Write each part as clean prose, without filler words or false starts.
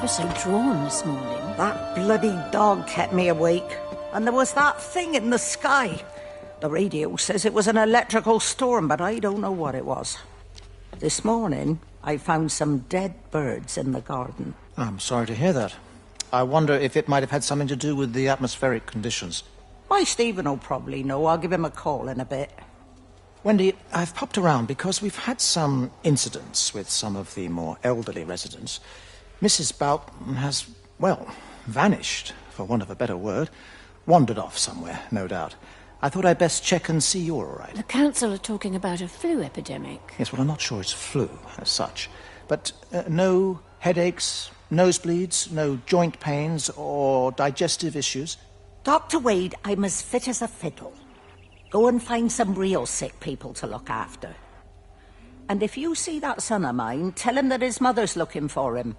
ever so drawn this morning. That bloody dog kept me awake. And there was that thing in the sky. The radio says it was an electrical storm, but I don't know what it was. This morning, I found some dead birds in the garden. I'm sorry to hear that. I wonder if it might have had something to do with the atmospheric conditions. Why, Stephen will probably know. I'll give him a call in a bit. Wendy, I've popped around because we've had some incidents with some of the more elderly residents. Mrs. Boughton has, well, vanished, for want of a better word. Wandered off somewhere, no doubt. I thought I'd best check and see you're all right. The council are talking about a flu epidemic. Yes, well, I'm not sure it's flu as such. But no headaches, nosebleeds, no joint pains or digestive issues? Dr. Wade, I'm as fit as a fiddle. Go and find some real sick people to look after. And if you see that son of mine, tell him that his mother's looking for him.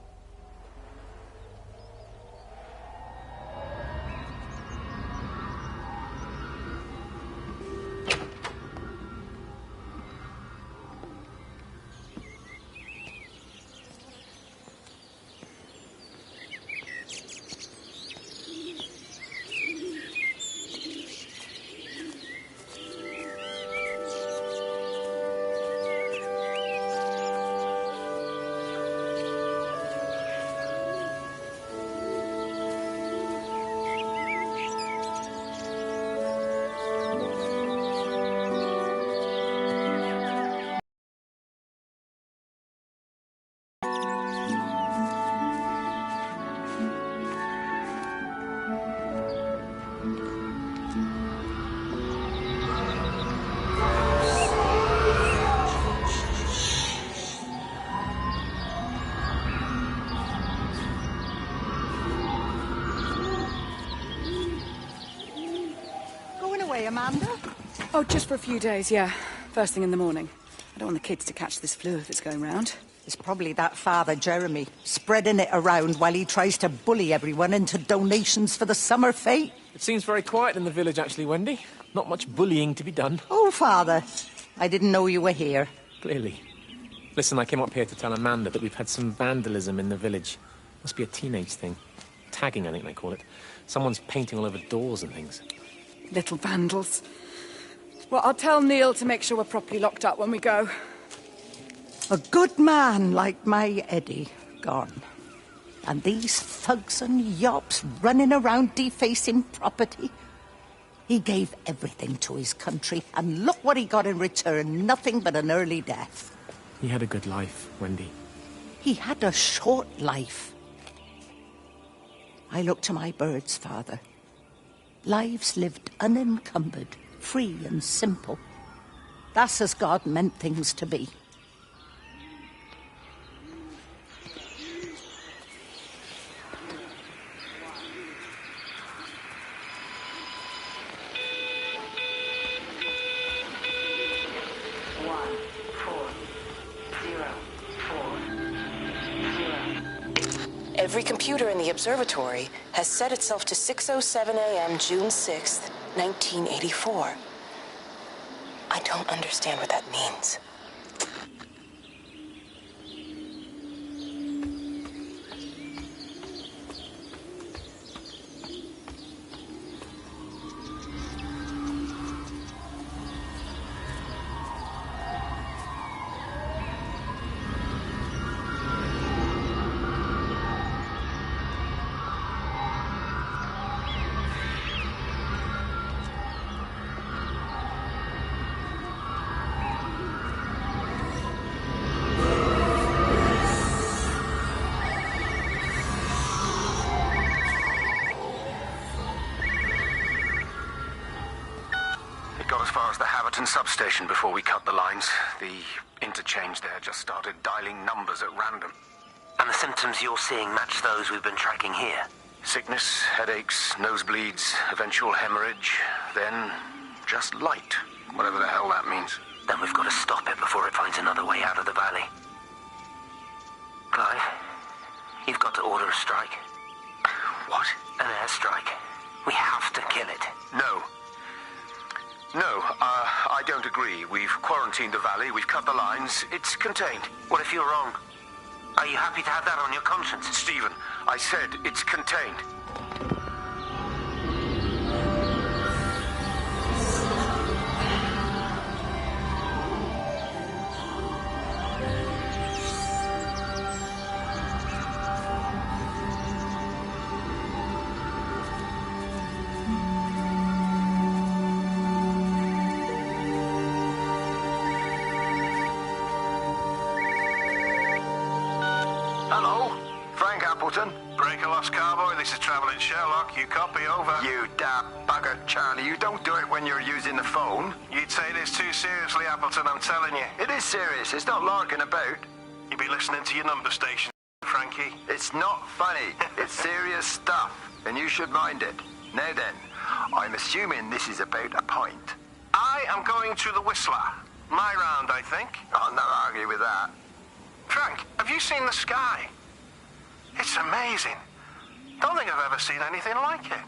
Amanda? Oh, just for a few days, yeah. First thing in the morning. I don't want the kids to catch this flu if it's going round. It's probably that father, Jeremy, spreading it around while he tries to bully everyone into donations for the summer fete. It seems very quiet in the village, actually, Wendy. Not much bullying to be done. Oh, Father, I didn't know you were here. Clearly. Listen, I came up here to tell Amanda that we've had some vandalism in the village. Must be a teenage thing. Tagging, I think they call it. Someone's painting all over doors and things. Little vandals. Well, I'll tell Neil to make sure we're properly locked up when we go. A good man like my Eddie gone. And these thugs and yops running around defacing property. He gave everything to his country, and look what he got in return. Nothing but an early death. He had a good life, Wendy. He had a short life. I look to my birds, Father. Lives lived unencumbered, free and simple. That's as God meant things to be. Every computer in the observatory has set itself to 6:07 a.m. June 6th, 1984. I don't understand what that means. Substation before we cut the lines. The interchange there just started dialing numbers at random. And the symptoms you're seeing match those we've been tracking here? Sickness, headaches, nosebleeds, eventual hemorrhage, then just light, whatever the hell that means. Then we've got to stop it before it finds another way out of the valley. Clive, you've got to order a strike. What? An airstrike. We have to kill it. No, I don't agree. We've quarantined the valley, we've cut the lines, it's contained. What if you're wrong? Are you happy to have that on your conscience? Stephen, I said it's contained. Hello, Frank Appleton. Break a lost cowboy, this is Travelling Sherlock. You copy, over. You damn bugger, Charlie. You don't do it when you're using the phone. You'd say this too seriously, Appleton, I'm telling you. It is serious. It's not larking about. You be listening to your number station, Frankie. It's not funny. It's serious stuff, and you should mind it. Now then, I'm assuming this is about a pint. I am going to the Whistler. My round, I think. I'll not argue with that. Frank, have you seen the sky? It's amazing. Don't think I've ever seen anything like it.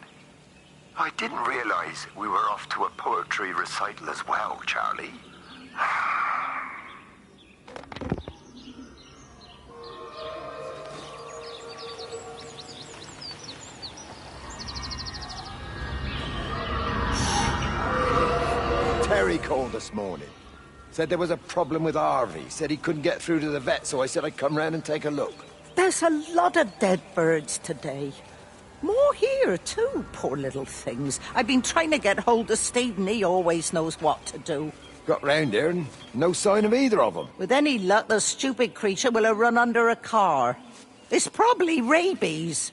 I didn't realize we were off to a poetry recital as well, Charlie. Terry called this morning. Said there was a problem with Harvey. Said he couldn't get through to the vet, so I said I'd come round and take a look. There's a lot of dead birds today. More here, too, poor little things. I've been trying to get hold of Steve, and he always knows what to do. Got round here and no sign of either of them. With any luck, the stupid creature will have run under a car. It's probably rabies.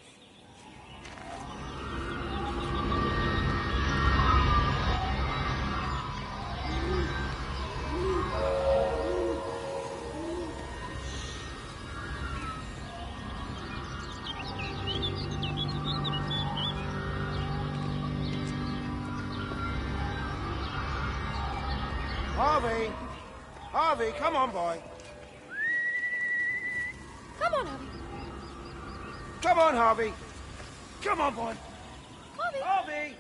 Harvey! Harvey, come on, boy. Come on, Harvey. Come on, Harvey. Come on, boy. Harvey. Harvey!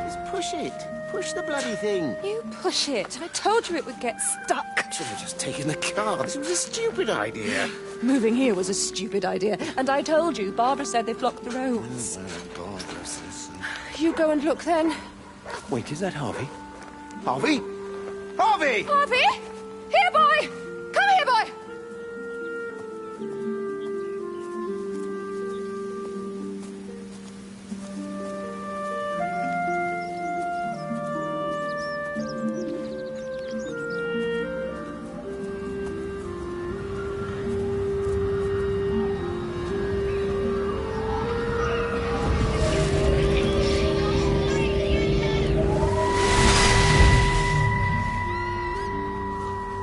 Just push it. Push the bloody thing. You push it. I told you it would get stuck. Should have just taken the car. This was a stupid idea. Moving here was a stupid idea. And I told you, Barbara said they blocked the roads. Oh, God, this. You go and look then. Wait, is that Harvey? Harvey? Harvey! Harvey! Here, boy! Come here, boy!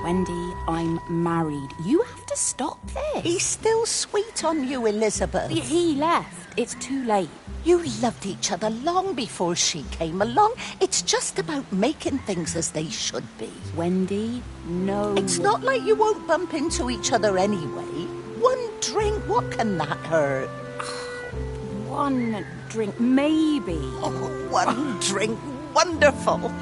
Wendy, I'm married. You have to stop this. He's still sweet on you, Elizabeth. He left. It's too late. You loved each other long before she came along. It's just about making things as they should be. Wendy, no. It's not like you won't bump into each other anyway. One drink, what can that hurt? One drink, maybe. Oh, one drink, wonderful.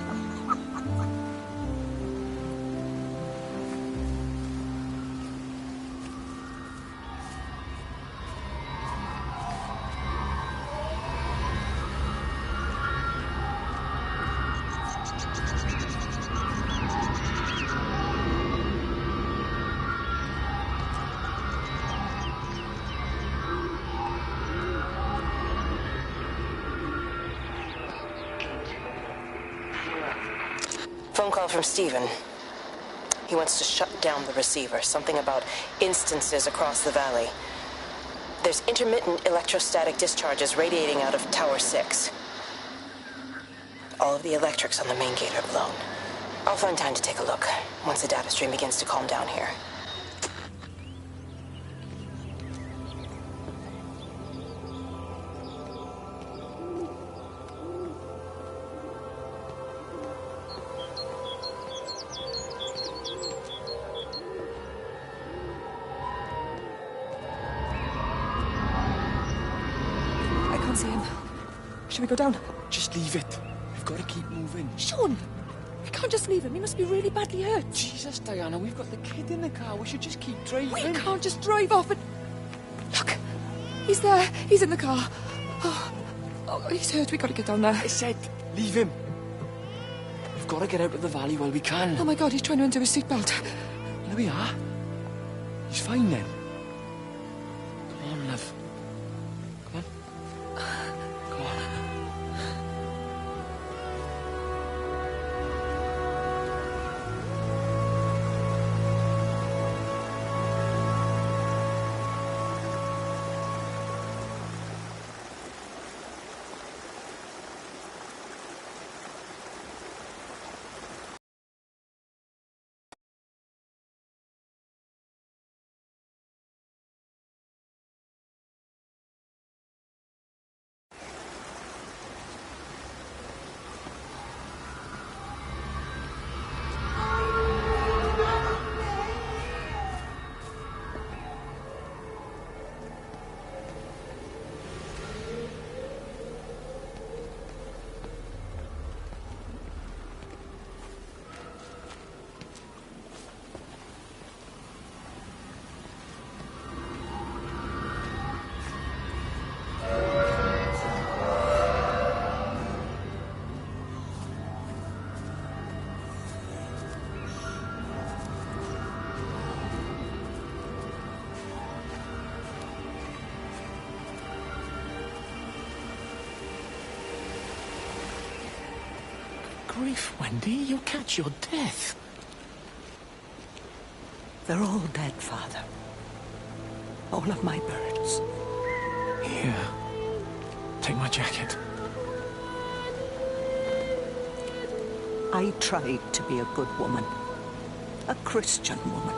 Phone call from Stephen. He wants to shut down the receiver. Something about instances across the valley. There's intermittent electrostatic discharges radiating out of Tower 6. All of the electrics on the main gate are blown. I'll find time to take a look once the data stream begins to calm down here. See him. Should we go down? Just leave it. We've got to keep moving. Sean! We can't just leave him. He must be really badly hurt. Jesus, Diana, we've got the kid in the car. We should just keep driving. We can't just drive off and... Look! He's there. He's in the car. Oh, he's hurt. We've got to get down there. I said, leave him. We've got to get out of the valley while we can. Oh, my God, he's trying to undo his seatbelt. There we are. He's fine then. Come on, love. Come on. Come on. Grief, Wendy, you'll catch your death. They're all dead, Father. All of my birds. Here. Take my jacket. I tried to be a good woman. A Christian woman.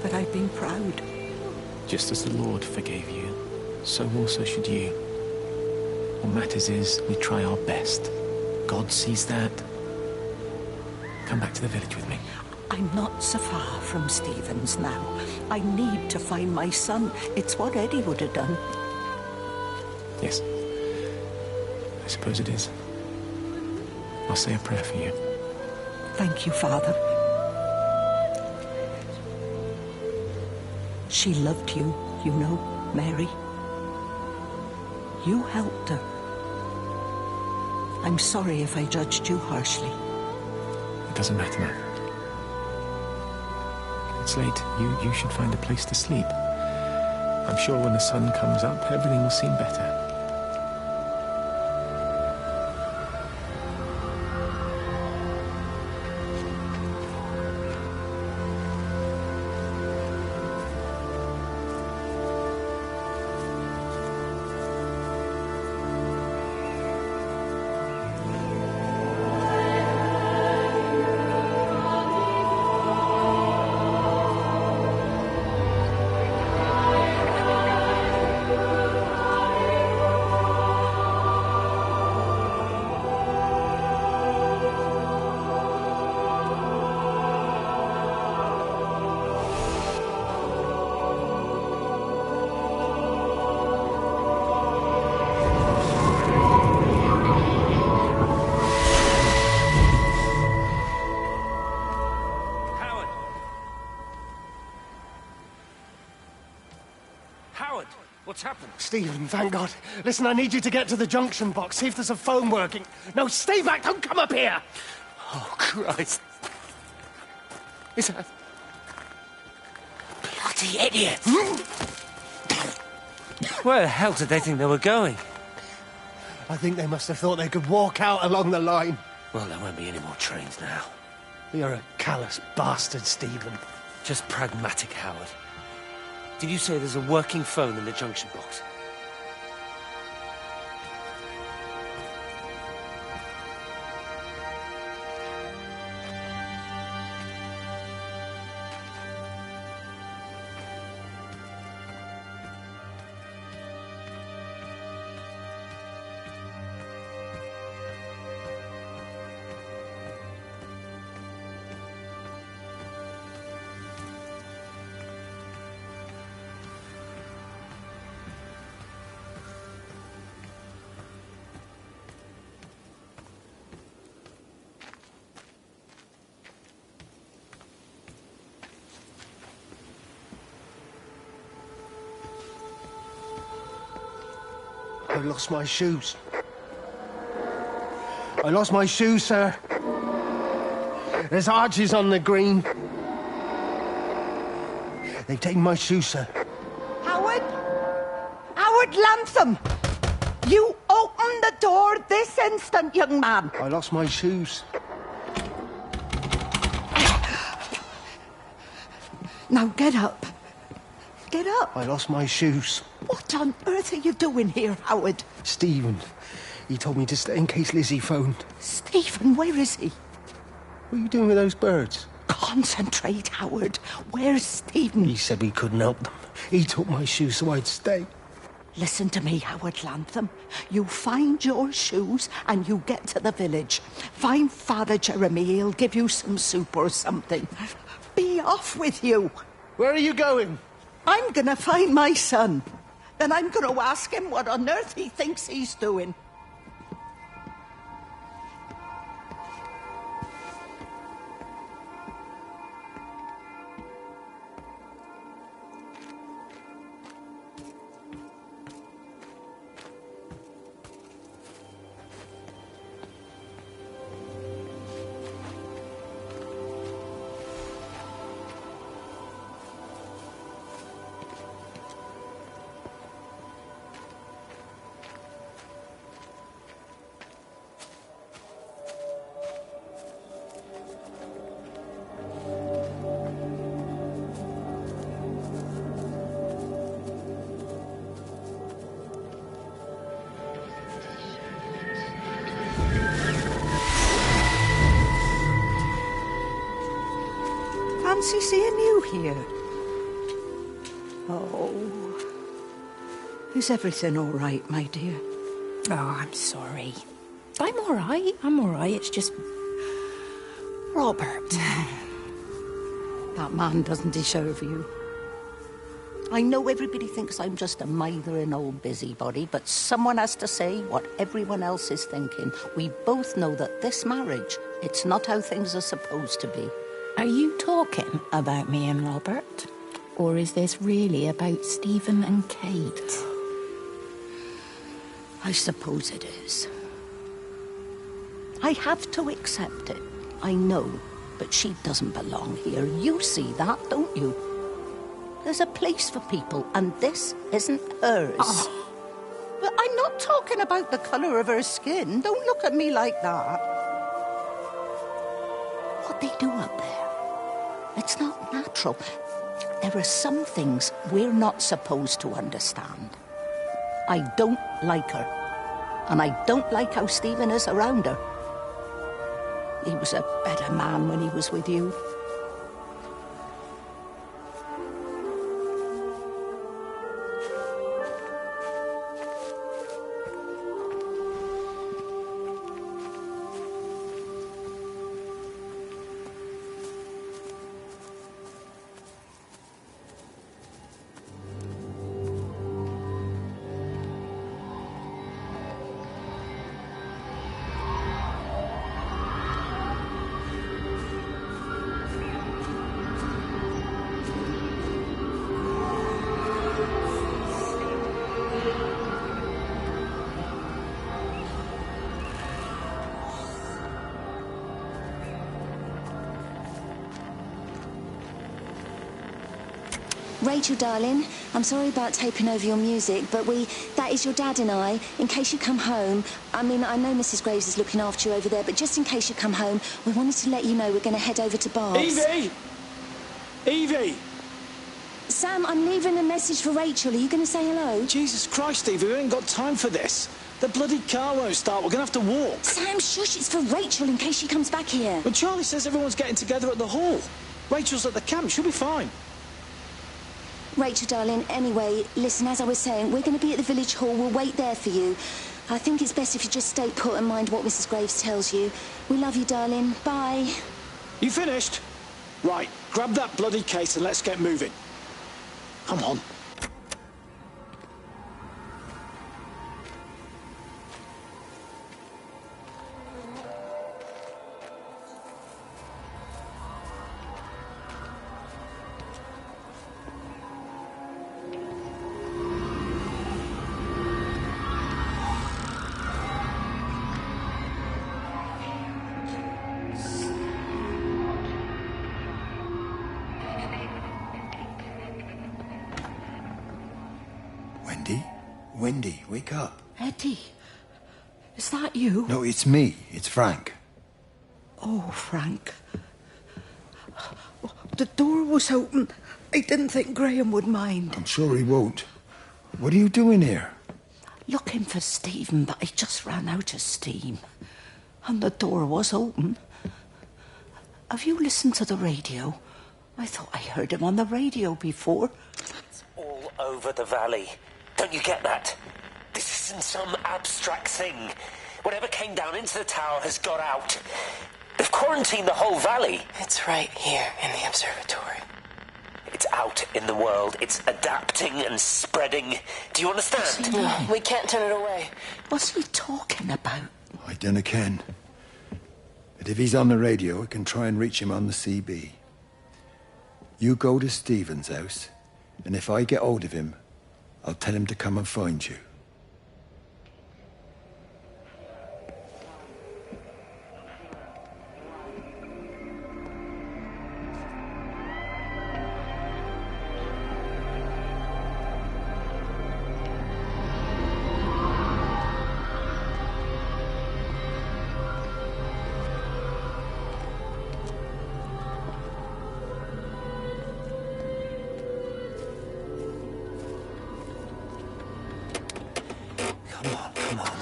But I've been proud. Just as the Lord forgave you, so also should you. What matters is we try our best. God sees that. come back to the village with me? I'm not so far from Stephen's now. I need to find my son. It's what Eddie would have done. Yes. I suppose it is. I'll say a prayer for you. Thank you, Father. She loved you, you know, Mary. You helped her. I'm sorry if I judged you harshly. It doesn't matter, man. It's late. You should find a place to sleep. I'm sure when the sun comes up, everything will seem better. What's happened? Stephen, thank God. Listen, I need you to get to the junction box, see if there's a phone working. No, stay back, don't come up here! Oh, Christ. Is that... Bloody idiot! Where the hell did they think they were going? I think they must have thought they could walk out along the line. Well, there won't be any more trains now. You're a callous bastard, Stephen. Just pragmatic, Howard. Did you say there's a working phone in the junction box? I lost my shoes. I lost my shoes, sir. There's arches on the green. They've taken my shoes, sir. Howard? Howard Lantham! You open the door this instant, young man. I lost my shoes. Now get up. Get up. I lost my shoes. What on earth are you doing here, Howard? Stephen, he told me to stay in case Lizzie phoned. Stephen, where is he? What are you doing with those birds? Concentrate, Howard. Where's Stephen? He said we couldn't help them. He took my shoes so I'd stay. Listen to me, Howard Lantham. You find your shoes and you get to the village. Find Father Jeremy, he'll give you some soup or something. Be off with you. Where are you going? I'm gonna find my son. Then I'm gonna ask him what on earth he thinks he's doing. Fancy seeing you here. Oh. Is everything all right, my dear? Oh, I'm sorry. I'm all right. It's just... Robert. That man doesn't deserve you. I know everybody thinks I'm just a mithering old busybody, but someone has to say what everyone else is thinking. We both know that this marriage, it's not how things are supposed to be. Are you talking about me and Robert? Or is this really about Stephen and Kate? I suppose it is. I have to accept it. I know, but she doesn't belong here. You see that, don't you? There's a place for people, and this isn't hers. Oh. But I'm not talking about the colour of her skin. Don't look at me like that. What they do up there, it's not natural. There are some things we're not supposed to understand. I don't like her, and I don't like how Stephen is around her. He was a better man when he was with you. Rachel, darling, I'm sorry about taping over your music, but that is your dad and I. In case you come home, I mean, I know Mrs. Graves is looking after you over there, but just in case you come home, we wanted to let you know we're going to head over to Barb's. Evie! Evie! Sam, I'm leaving a message for Rachel. Are you going to say hello? Jesus Christ, Evie, we ain't got time for this. The bloody car won't start. We're going to have to walk. Sam, shush, it's for Rachel in case she comes back here. But Charlie says everyone's getting together at the hall. Rachel's at the camp. She'll be fine. Rachel, darling, anyway, listen, as I was saying, we're going to be at the village hall. We'll wait there for you. I think it's best if you just stay put and mind what Mrs. Graves tells you. We love you, darling. Bye. You finished? Right, grab that bloody case and let's get moving. Come on. Wendy, wake up. Eddie, is that you? No, it's me. It's Frank. Oh, Frank. The door was open. I didn't think Graham would mind. I'm sure he won't. What are you doing here? Looking for Stephen, but I just ran out of steam. And the door was open. Have you listened to the radio? I thought I heard him on the radio before. It's all over the valley. Don't you get that? This isn't some abstract thing. Whatever came down into the tower has got out. They've quarantined the whole valley. It's right here in the observatory. It's out in the world. It's adapting and spreading. Do you understand? No, we can't turn it away. What's he talking about? I dunno ken. But if he's on the radio, I can try and reach him on the CB. You go to Stephen's house, and if I get hold of him, I'll tell him to come and find you.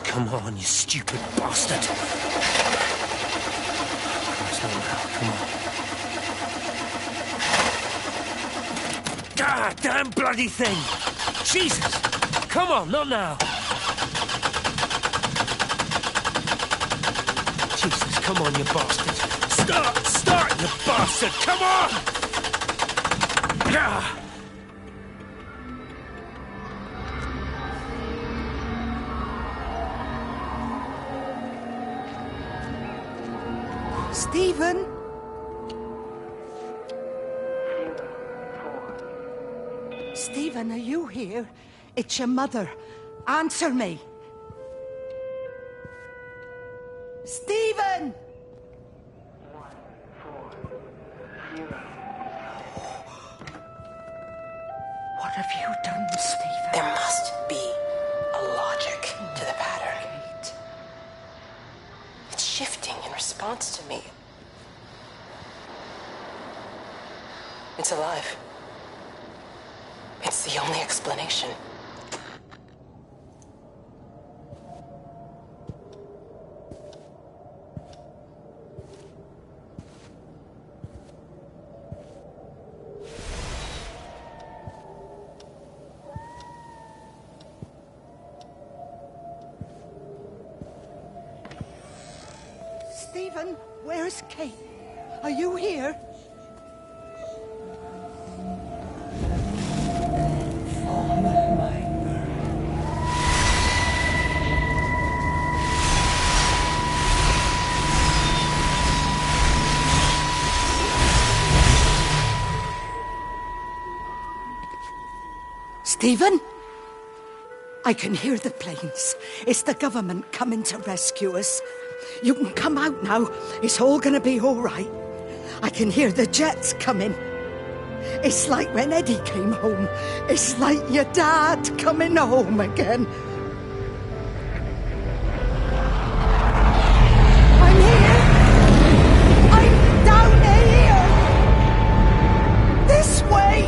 Come on, you stupid bastard. Christ, not now. Come on. God damn bloody thing! Jesus! Come on, not now! Jesus, come on, you bastard! Stop! You bastard! Come on! Yeah! Stephen? Stephen, are you here? It's your mother. Answer me. Stephen! What have you done, Stephen? There must be a logic to the pattern. It's shifting in response to me. It's alive. It's the only explanation. Stephen, where's Kate? Are you here? Stephen? I can hear the planes. It's the government coming to rescue us. You can come out now. It's all gonna be all right. I can hear the jets coming. It's like when Eddie came home. It's like your dad coming home again. I'm here. I'm down here. This way.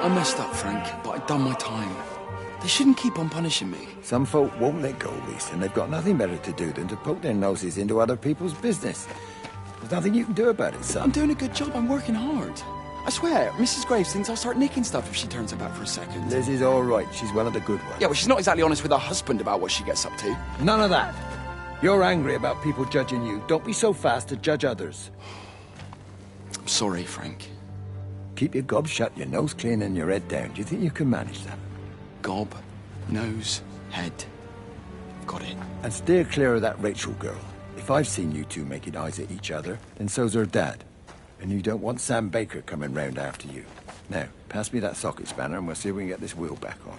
I messed up, Frank, but I'd done my time. They shouldn't keep on punishing me. Some folk won't let go, Reese, and they've got nothing better to do than to poke their noses into other people's business. There's nothing you can do about it, son. I'm doing a good job. I'm working hard. I swear, Mrs. Graves thinks I'll start nicking stuff if she turns her back for a second. Liz is all right. She's one of the good ones. Yeah, well, she's not exactly honest with her husband about what she gets up to. None of that. You're angry about people judging you. Don't be so fast to judge others. I'm sorry, Frank. Keep your gob shut, your nose clean, and your head down. Do you think you can manage that? Gob, nose, head. Got it. And steer clear of that Rachel girl. If I've seen you two making eyes at each other, then so's her dad. And you don't want Sam Baker coming round after you. Now, pass me that socket spanner and we'll see if we can get this wheel back on.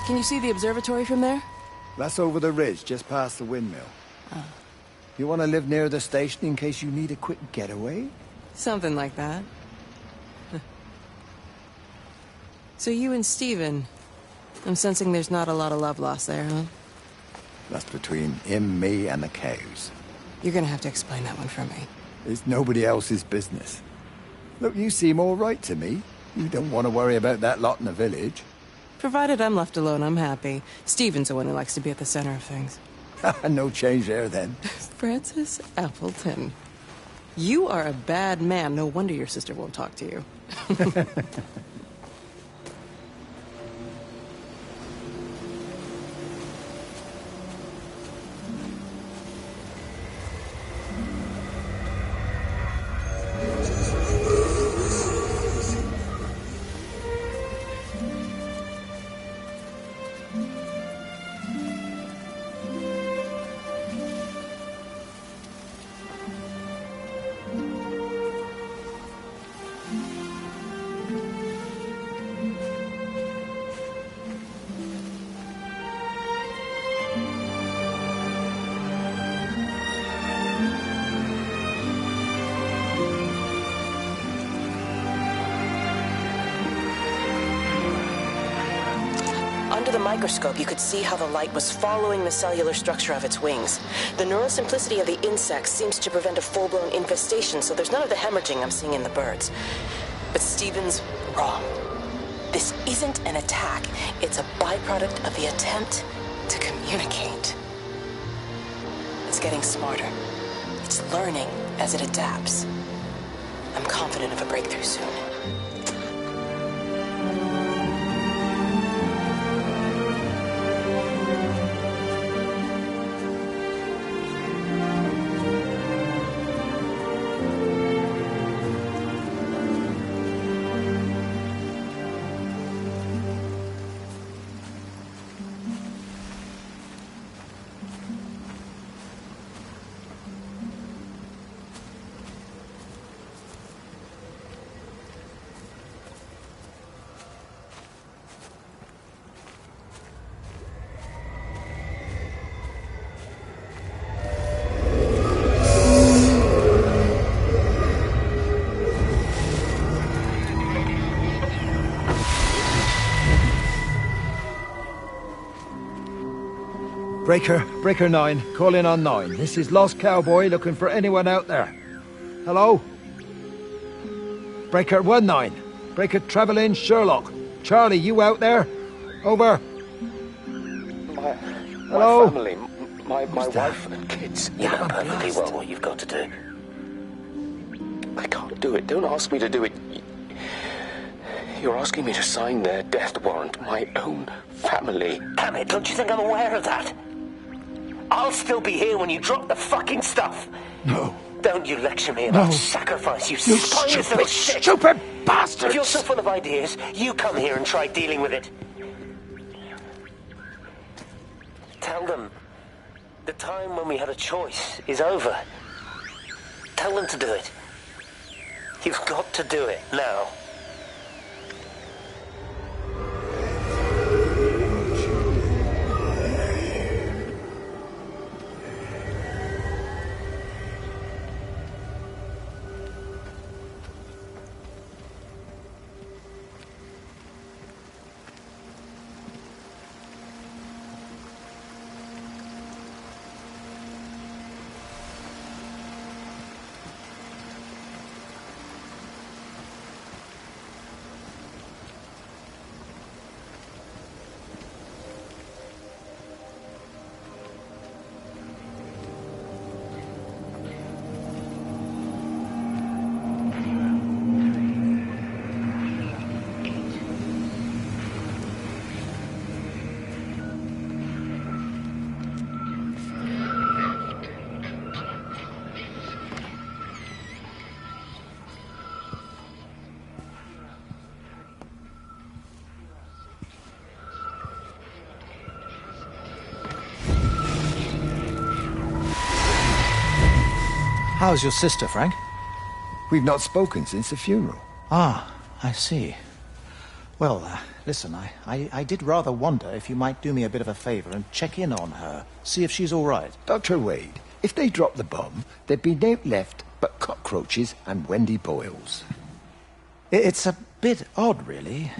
Can you see the observatory from there? That's over the ridge, just past the windmill. Oh. You want to live near the station in case you need a quick getaway? Something like that. So you and Stephen, I'm sensing there's not a lot of love lost there, huh? That's between him, me, and the cows. You're gonna have to explain that one for me. It's nobody else's business. Look, you seem all right to me. You don't want to worry about that lot in the village. Provided I'm left alone, I'm happy. Stephen's the one who likes to be at the center of things. No change there, then. Francis Appleton. You are a bad man. No wonder your sister won't talk to you. Under the microscope, you could see how the light was following the cellular structure of its wings. The neural simplicity of the insects seems to prevent a full-blown infestation, so there's none of the hemorrhaging I'm seeing in the birds. But Stephen's wrong. This isn't an attack. It's a byproduct of the attempt to communicate. It's getting smarter. It's learning as it adapts. I'm confident of a breakthrough soon. Breaker 9, call in on 9. This is Lost Cowboy looking for anyone out there. Hello? Breaker 19. Breaker Treble in Sherlock. Charlie, you out there? Over. Hello? My family, my wife and kids. You know perfectly well what you've got to do. I can't do it. Don't ask me to do it. You're asking me to sign their death warrant. My own family. Damn it, don't you think I'm aware of that? I'll still be here when you drop the fucking stuff. No. Don't you lecture me about No. sacrifice, you You spineless little shit. stupid bastard! If you're so full of ideas, you come here and try dealing with it. Tell them the time when we had a choice is over. Tell them to do it. You've got to do it now. How's your sister, Frank? We've not spoken since the funeral. Ah, I see. Well, listen, I did rather wonder if you might do me a bit of a favor and check in on her, see if she's all right. Dr. Wade, if they dropped the bomb, there'd be no left but cockroaches and Wendy Boyles. It's a bit odd, really.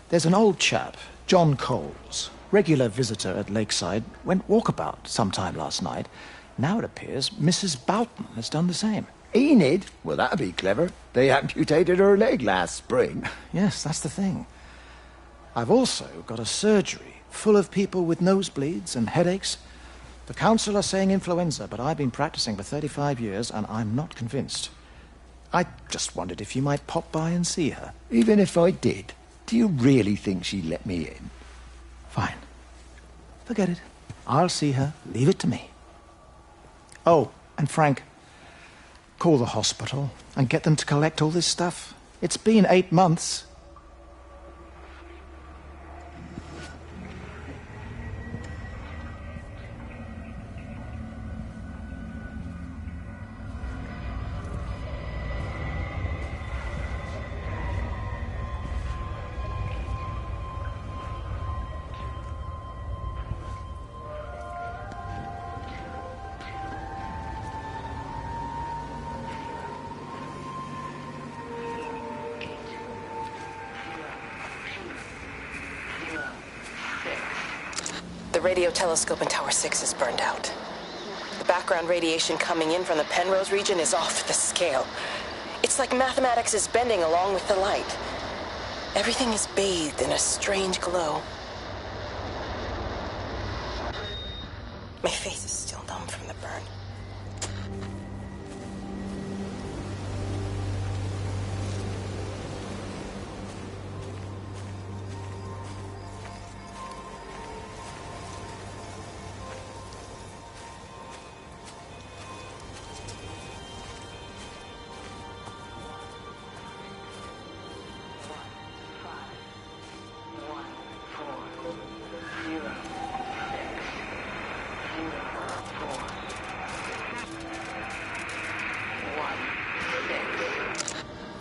There's an old chap, John Coles, regular visitor at Lakeside, went walkabout sometime last night. Now it appears Mrs. Boughton has done the same. Enid? Well, that'd be clever. They amputated her leg last spring. Yes, that's the thing. I've also got a surgery full of people with nosebleeds and headaches. The council are saying influenza, but I've been practicing for 35 years and I'm not convinced. I just wondered if you might pop by and see her. Even if I did, do you really think she'd let me in? Fine. Forget it. I'll see her. Leave it to me. Oh, and Frank, call the hospital and get them to collect all this stuff. It's been 8 months. The radio telescope in Tower 6 is burned out. The background radiation coming in from the Penrose region is off the scale. It's like mathematics is bending along with the light. Everything is bathed in a strange glow. My face is still numb from the burn.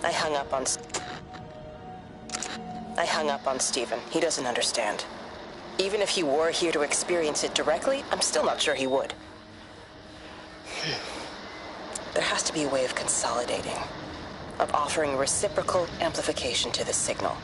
I hung up on Stephen. He doesn't understand. Even if he were here to experience it directly, I'm still not sure he would. There has to be a way of consolidating, of offering reciprocal amplification to the signal.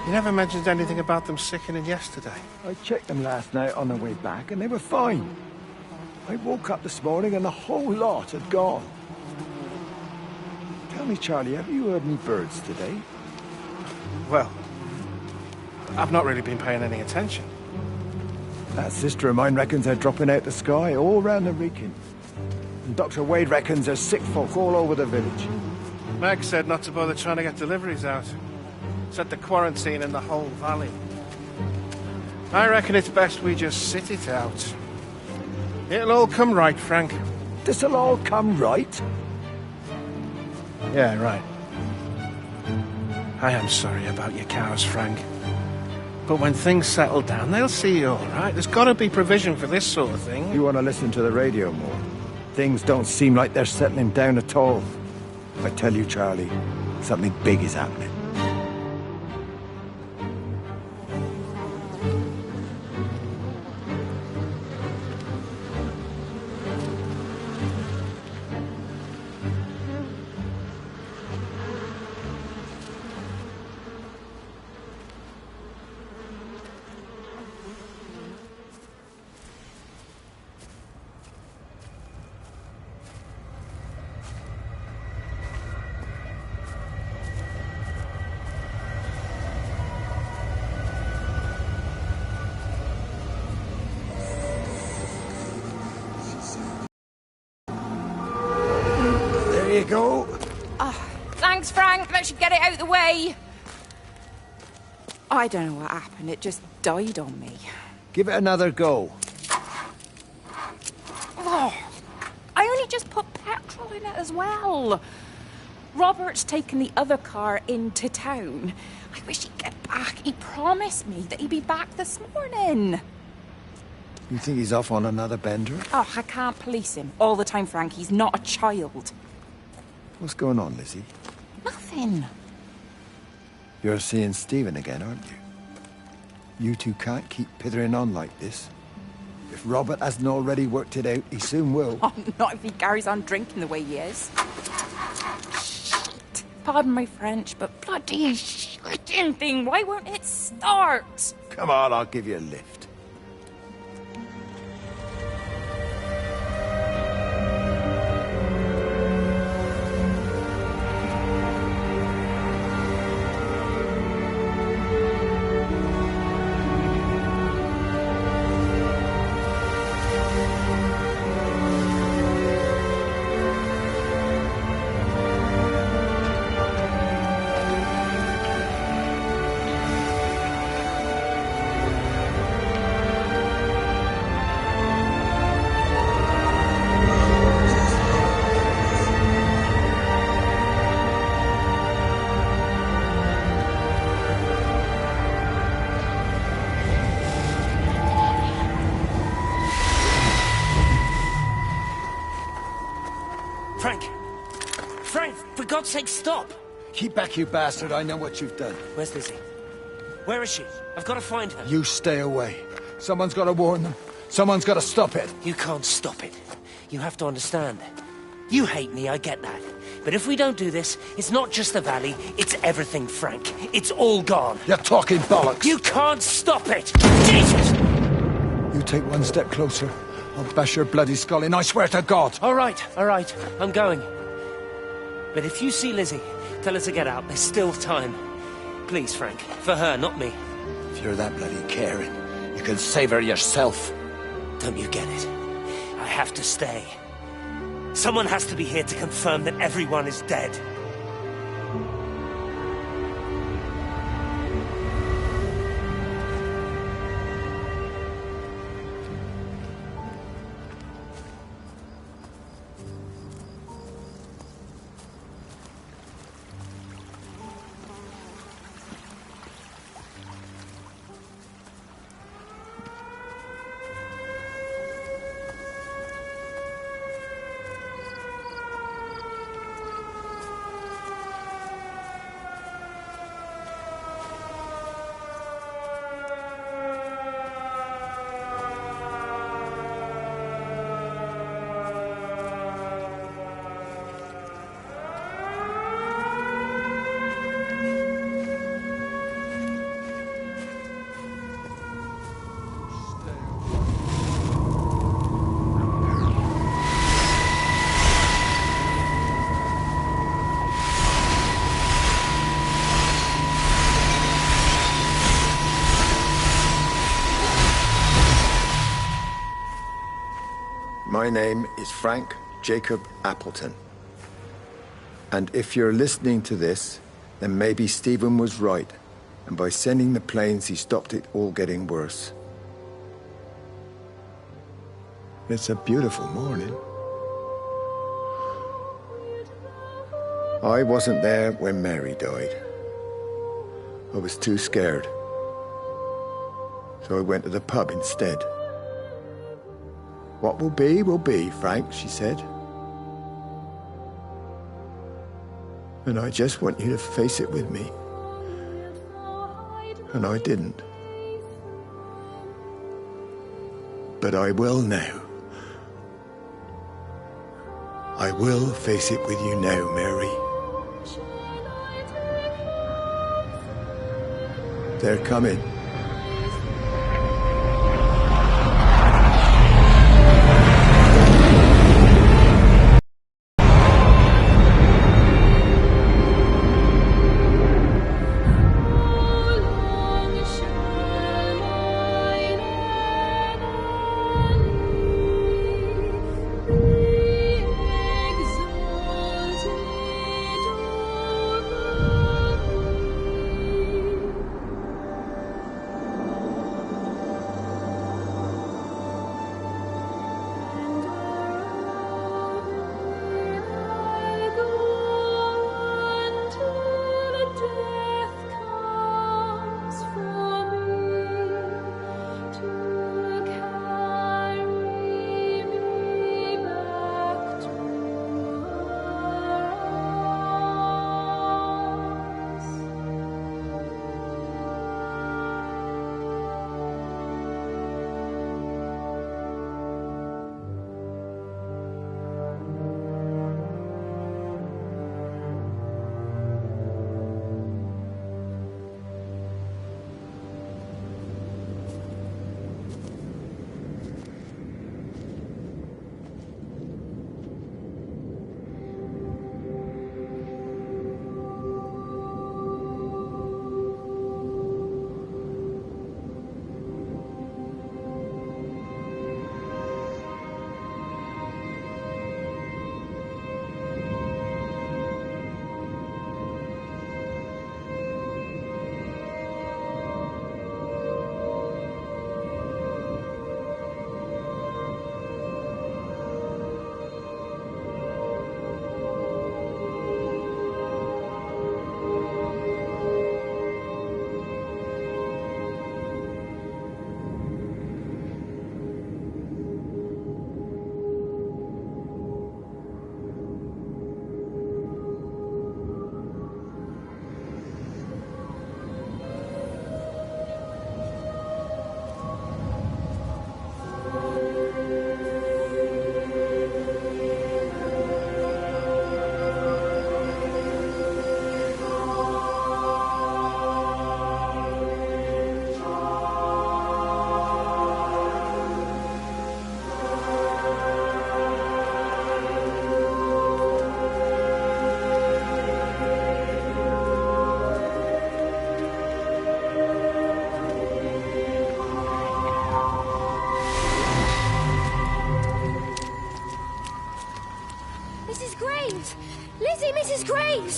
You never mentioned anything about them sickening yesterday. I checked them last night on the way back, and they were fine. I woke up this morning and the whole lot had gone. Tell me, Charlie, have you heard any birds today? Well, I've not really been paying any attention. That sister of mine reckons they're dropping out the sky all round the Wrekin. And Dr. Wade reckons there's sick folk all over the village. Meg said not to bother trying to get deliveries out. Said the quarantine in the whole valley. I reckon it's best we just sit it out. It'll all come right, Frank. This'll all come right? Yeah, right. I am sorry about your cows, Frank. But when things settle down, they'll see you all right. There's got to be provision for this sort of thing. You want to listen to the radio more? Things don't seem like they're settling down at all. I tell you, Charlie, something big is happening. There you go. Oh, thanks, Frank. That should get it out of the way. I don't know what happened. It just died on me. Give it another go. Oh, I only just put petrol in it as well. Robert's taken the other car into town. I wish he'd get back. He promised me that he'd be back this morning. You think he's off on another bender? Oh, I can't police him all the time, Frank. He's not a child. What's going on, Lizzie? Nothing. You're seeing Stephen again, aren't you? You two can't keep pithering on like this. If Robert hasn't already worked it out, he soon will. Oh, not if he carries on drinking the way he is. Shit. Pardon my French, but bloody shitting thing, why won't it start? Come on, I'll give you a lift. For God's sake, stop! Keep back, you bastard. I know what you've done. Where's Lizzie? Where is she? I've got to find her. You stay away. Someone's got to warn them. Someone's got to stop it. You can't stop it. You have to understand. You hate me, I get that. But if we don't do this, it's not just the valley, it's everything, Frank. It's all gone. You're talking bollocks. You can't stop it! Jesus! You take one step closer, I'll bash your bloody skull in, I swear to God. All right, I'm going. But if you see Lizzie, tell her to get out. There's still time. Please, Frank. For her, not me. If you're that bloody caring, you can save her yourself. Don't you get it? I have to stay. Someone has to be here to confirm that everyone is dead. My name is Frank Jacob Appleton. And if you're listening to this, then maybe Stephen was right. And by sending the planes, he stopped it all getting worse. It's a beautiful morning. I wasn't there when Mary died. I was too scared. So I went to the pub instead. What will be, Frank, she said. And I just want you to face it with me. And I didn't. But I will now. I will face it with you now, Mary. They're coming.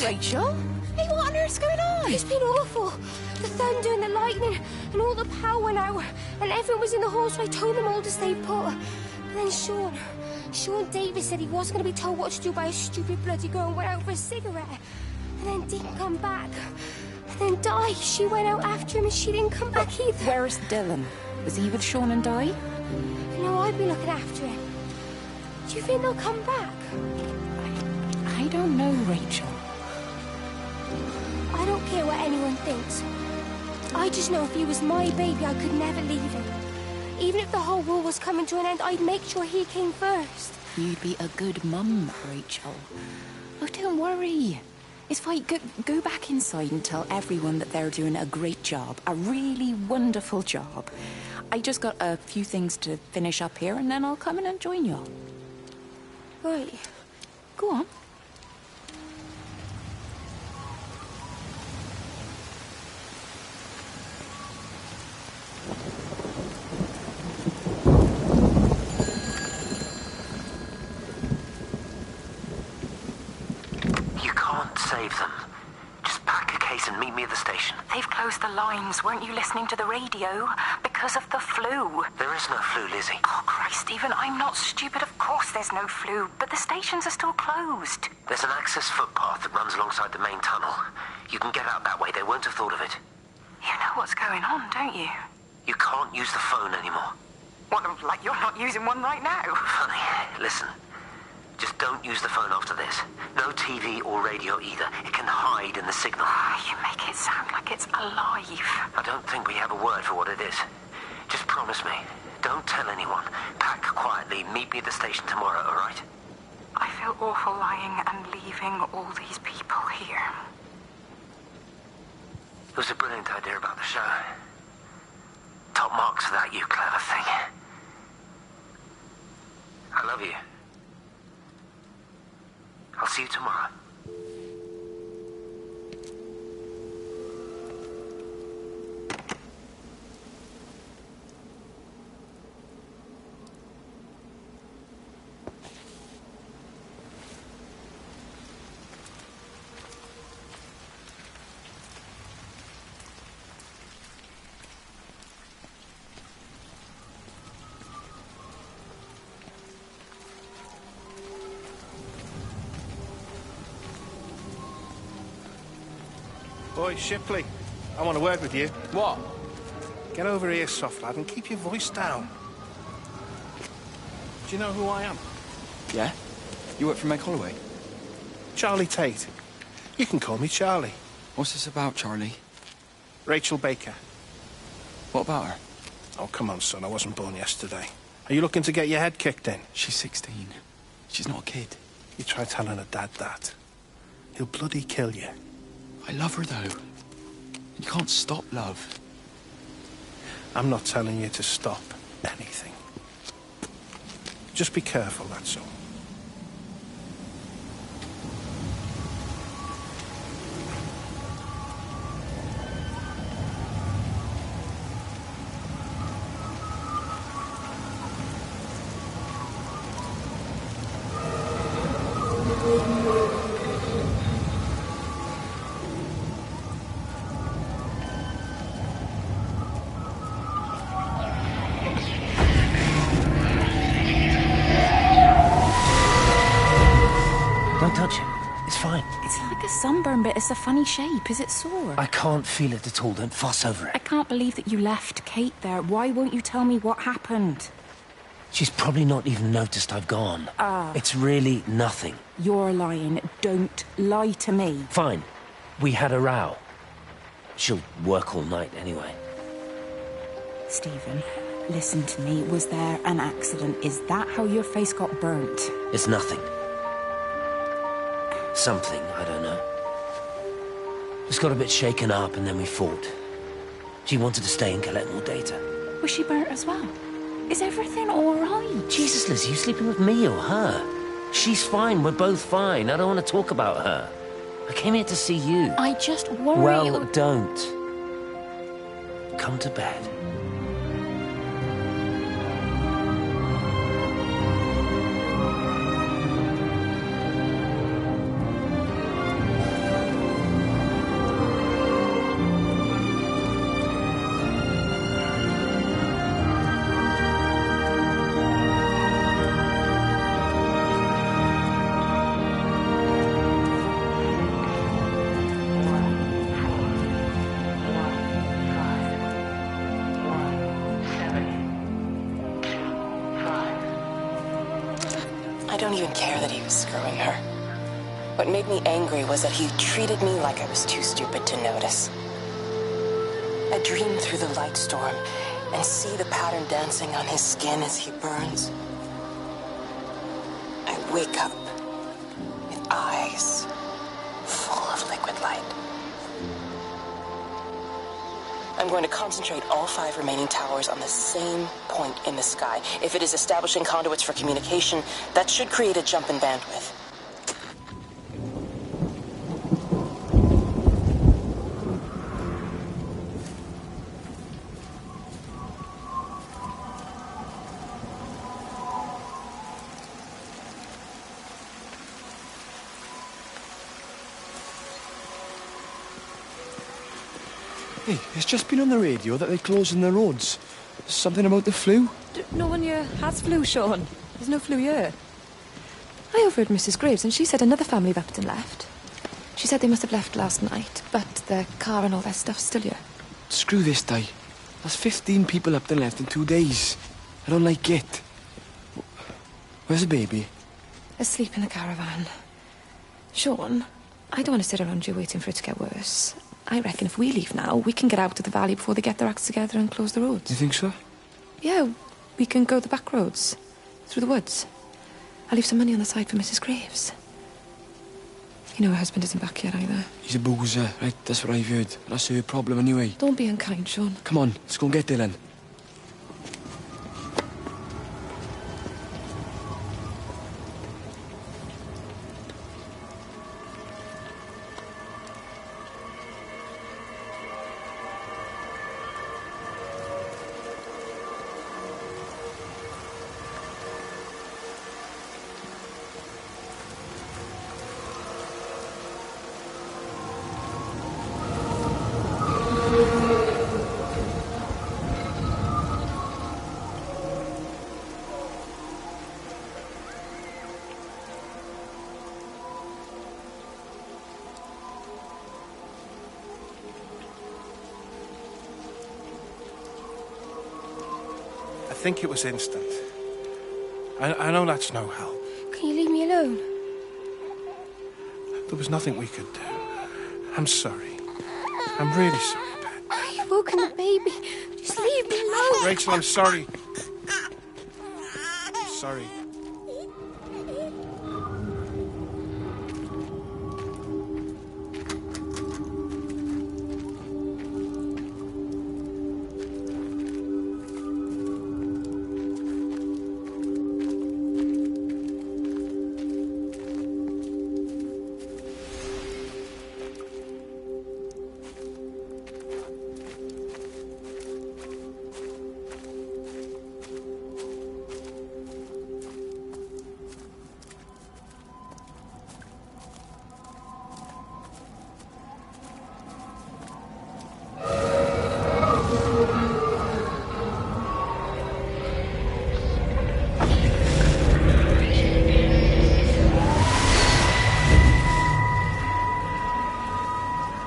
Rachel? Hey, what on earth's going on? It's been awful. The thunder and the lightning and all the power went out and everyone was in the hall, so I told them all to stay put. And then Sean Davis said he wasn't going to be told what to do by a stupid bloody girl and went out for a cigarette. And then didn't come back. And then Di, she went out after him and she didn't come back either. Where's Dylan? Was he with Sean and Di? No, I've been looking after him. Do you think they'll come back? I don't know, Rachel. I don't care what anyone thinks. I just know if he was my baby, I could never leave him. Even if the whole world was coming to an end, I'd make sure he came first. You'd be a good mum, Rachel. Oh, don't worry. It's fine. Go back inside and tell everyone that they're doing a great job. A really wonderful job. I just got a few things to finish up here, and then I'll come in and join you. Right. Go on. They've closed the lines. Weren't you listening to the radio? Because of the flu. There is no flu, Lizzie. Oh, Christ, Stephen, I'm not stupid. Of course there's no flu, but the stations are still closed. There's an access footpath that runs alongside the main tunnel. You can get out that way. They won't have thought of it. You know what's going on, don't you? You can't use the phone anymore. What, like you're not using one right now? Funny. Listen. Just don't use the phone after this. No TV or radio either. It can hide in the signal. You make it sound like it's alive. I don't think we have a word for what it is. Just promise me. Don't tell anyone. Pack quietly. Meet me at the station tomorrow, all right? I feel awful lying and leaving all these people here. It was a brilliant idea about the show. Top marks for that, you clever thing. I love you. I'll see you tomorrow. Boy, Shipley, I want to work with you. What? Get over here, soft lad, and keep your voice down. Do you know who I am? Yeah? You work for Meg Holloway? Charlie Tate. You can call me Charlie. What's this about, Charlie? Rachel Baker. What about her? Oh, come on, son. I wasn't born yesterday. Are you looking to get your head kicked in? She's 16. She's not a kid. You try telling her dad that. He'll bloody kill you. I love her, though. You can't stop love. I'm not telling you to stop anything. Just be careful, that's all. Don't touch it. It's fine. It's like a sunburn, but it's a funny shape. Is it sore? I can't feel it at all. Don't fuss over it. I can't believe that you left Kate there. Why won't you tell me what happened? She's probably not even noticed I've gone. It's really nothing. You're lying. Don't lie to me. Fine. We had a row. She'll work all night anyway. Stephen, listen to me. Was there an accident? Is that how your face got burnt? It's nothing. Something, I don't know. Just got a bit shaken up and then we fought. She wanted to stay and collect more data. Was she burnt as well? Is everything all right? Jesus, Liz, are you sleeping with me or her? She's fine, we're both fine. I don't want to talk about her. I came here to see you. I just worry... Well, don't. Come to bed. I don't even care that he was screwing her. What made me angry was that he treated me like I was too stupid to notice. I dream through the light storm and see the pattern dancing on his skin as he burns. I wake up with eyes full of liquid light. I'm going to concentrate all 5 remaining towers on the same point in the sky. If it is establishing conduits for communication, that should create a jump in bandwidth. Hey, it's just been on the radio that they're closing the roads. Something about the flu? No one here has flu, Sean. There's no flu here. I overheard Mrs. Graves, and she said another family of Upton left. She said they must have left last night, but the car and all their stuff's still here. Screw this, Di. There's 15 people up and left in 2 days. I don't like it. Where's the baby? Asleep in the caravan. Sean, I don't want to sit around here waiting for it to get worse. I reckon if we leave now, we can get out of the valley before they get their acts together and close the roads. You think so? Yeah, we can go the back roads. Through the woods. I'll leave some money on the side for Mrs. Graves. You know her husband isn't back yet either. He's a boozer, right? That's what I've heard. That's her problem anyway. Don't be unkind, Sean. Come on, let's go and get Dylan. I think it was instant. I know that's no help. Can you leave me alone? There was nothing we could do. I'm sorry. I'm really sorry, Pet. You've woken the baby. Just leave me alone. Rachel, I'm sorry. I'm sorry.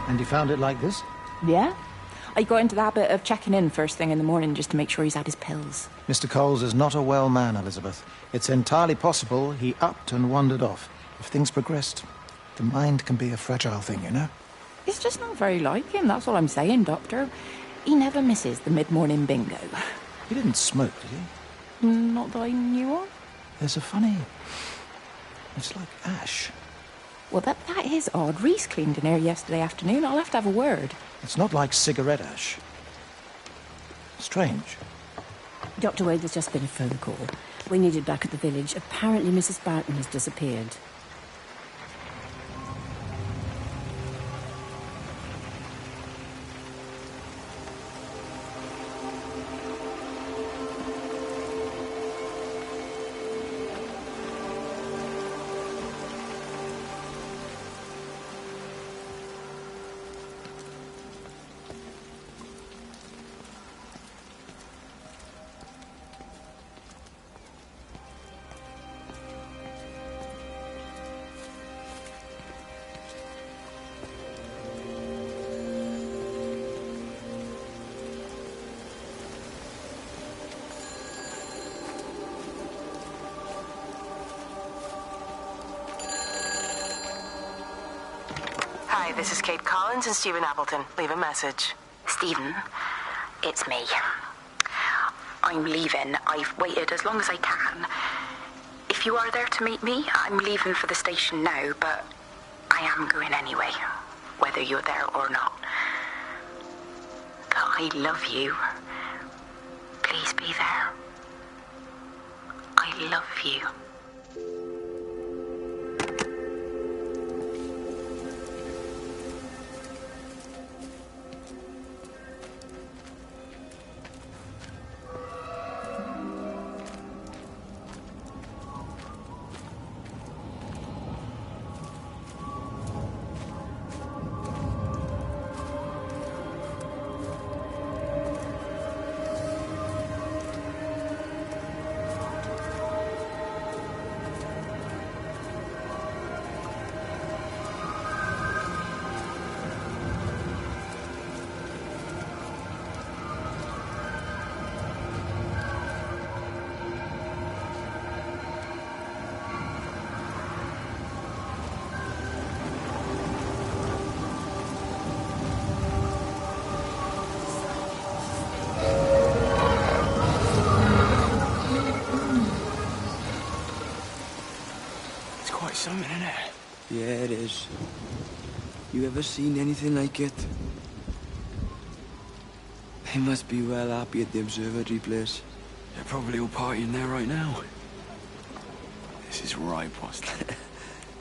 And you found it like this? Yeah. I got into the habit of checking in first thing in the morning just to make sure he's had his pills. Mr. Coles is not a well man, Elizabeth. It's entirely possible he upped and wandered off. If things progressed, the mind can be a fragile thing, you know? It's just not very like him, that's all I'm saying, Doctor. He never misses the mid-morning bingo. He didn't smoke, did he? Not that I knew of. There's a funny... It's like ash. Well, that is odd. Reese cleaned in here yesterday afternoon. I'll have to have a word. It's not like cigarette ash. Strange. Dr. Wade, there's just been a phone call. We needed back at the village. Apparently Mrs. Boughton has disappeared. Hi, this is Kate Collins and Stephen Appleton. Leave a message. Stephen, it's me. I'm leaving. I've waited as long as I can. If you are there to meet me, I'm leaving for the station now, but I am going anyway, whether you're there or not. But I love you. Please be there. I love you. something in it. Yeah, it is. You ever seen anything like it? They must be well happy at the observatory place. They're probably all partying there right now. This is right, Boston.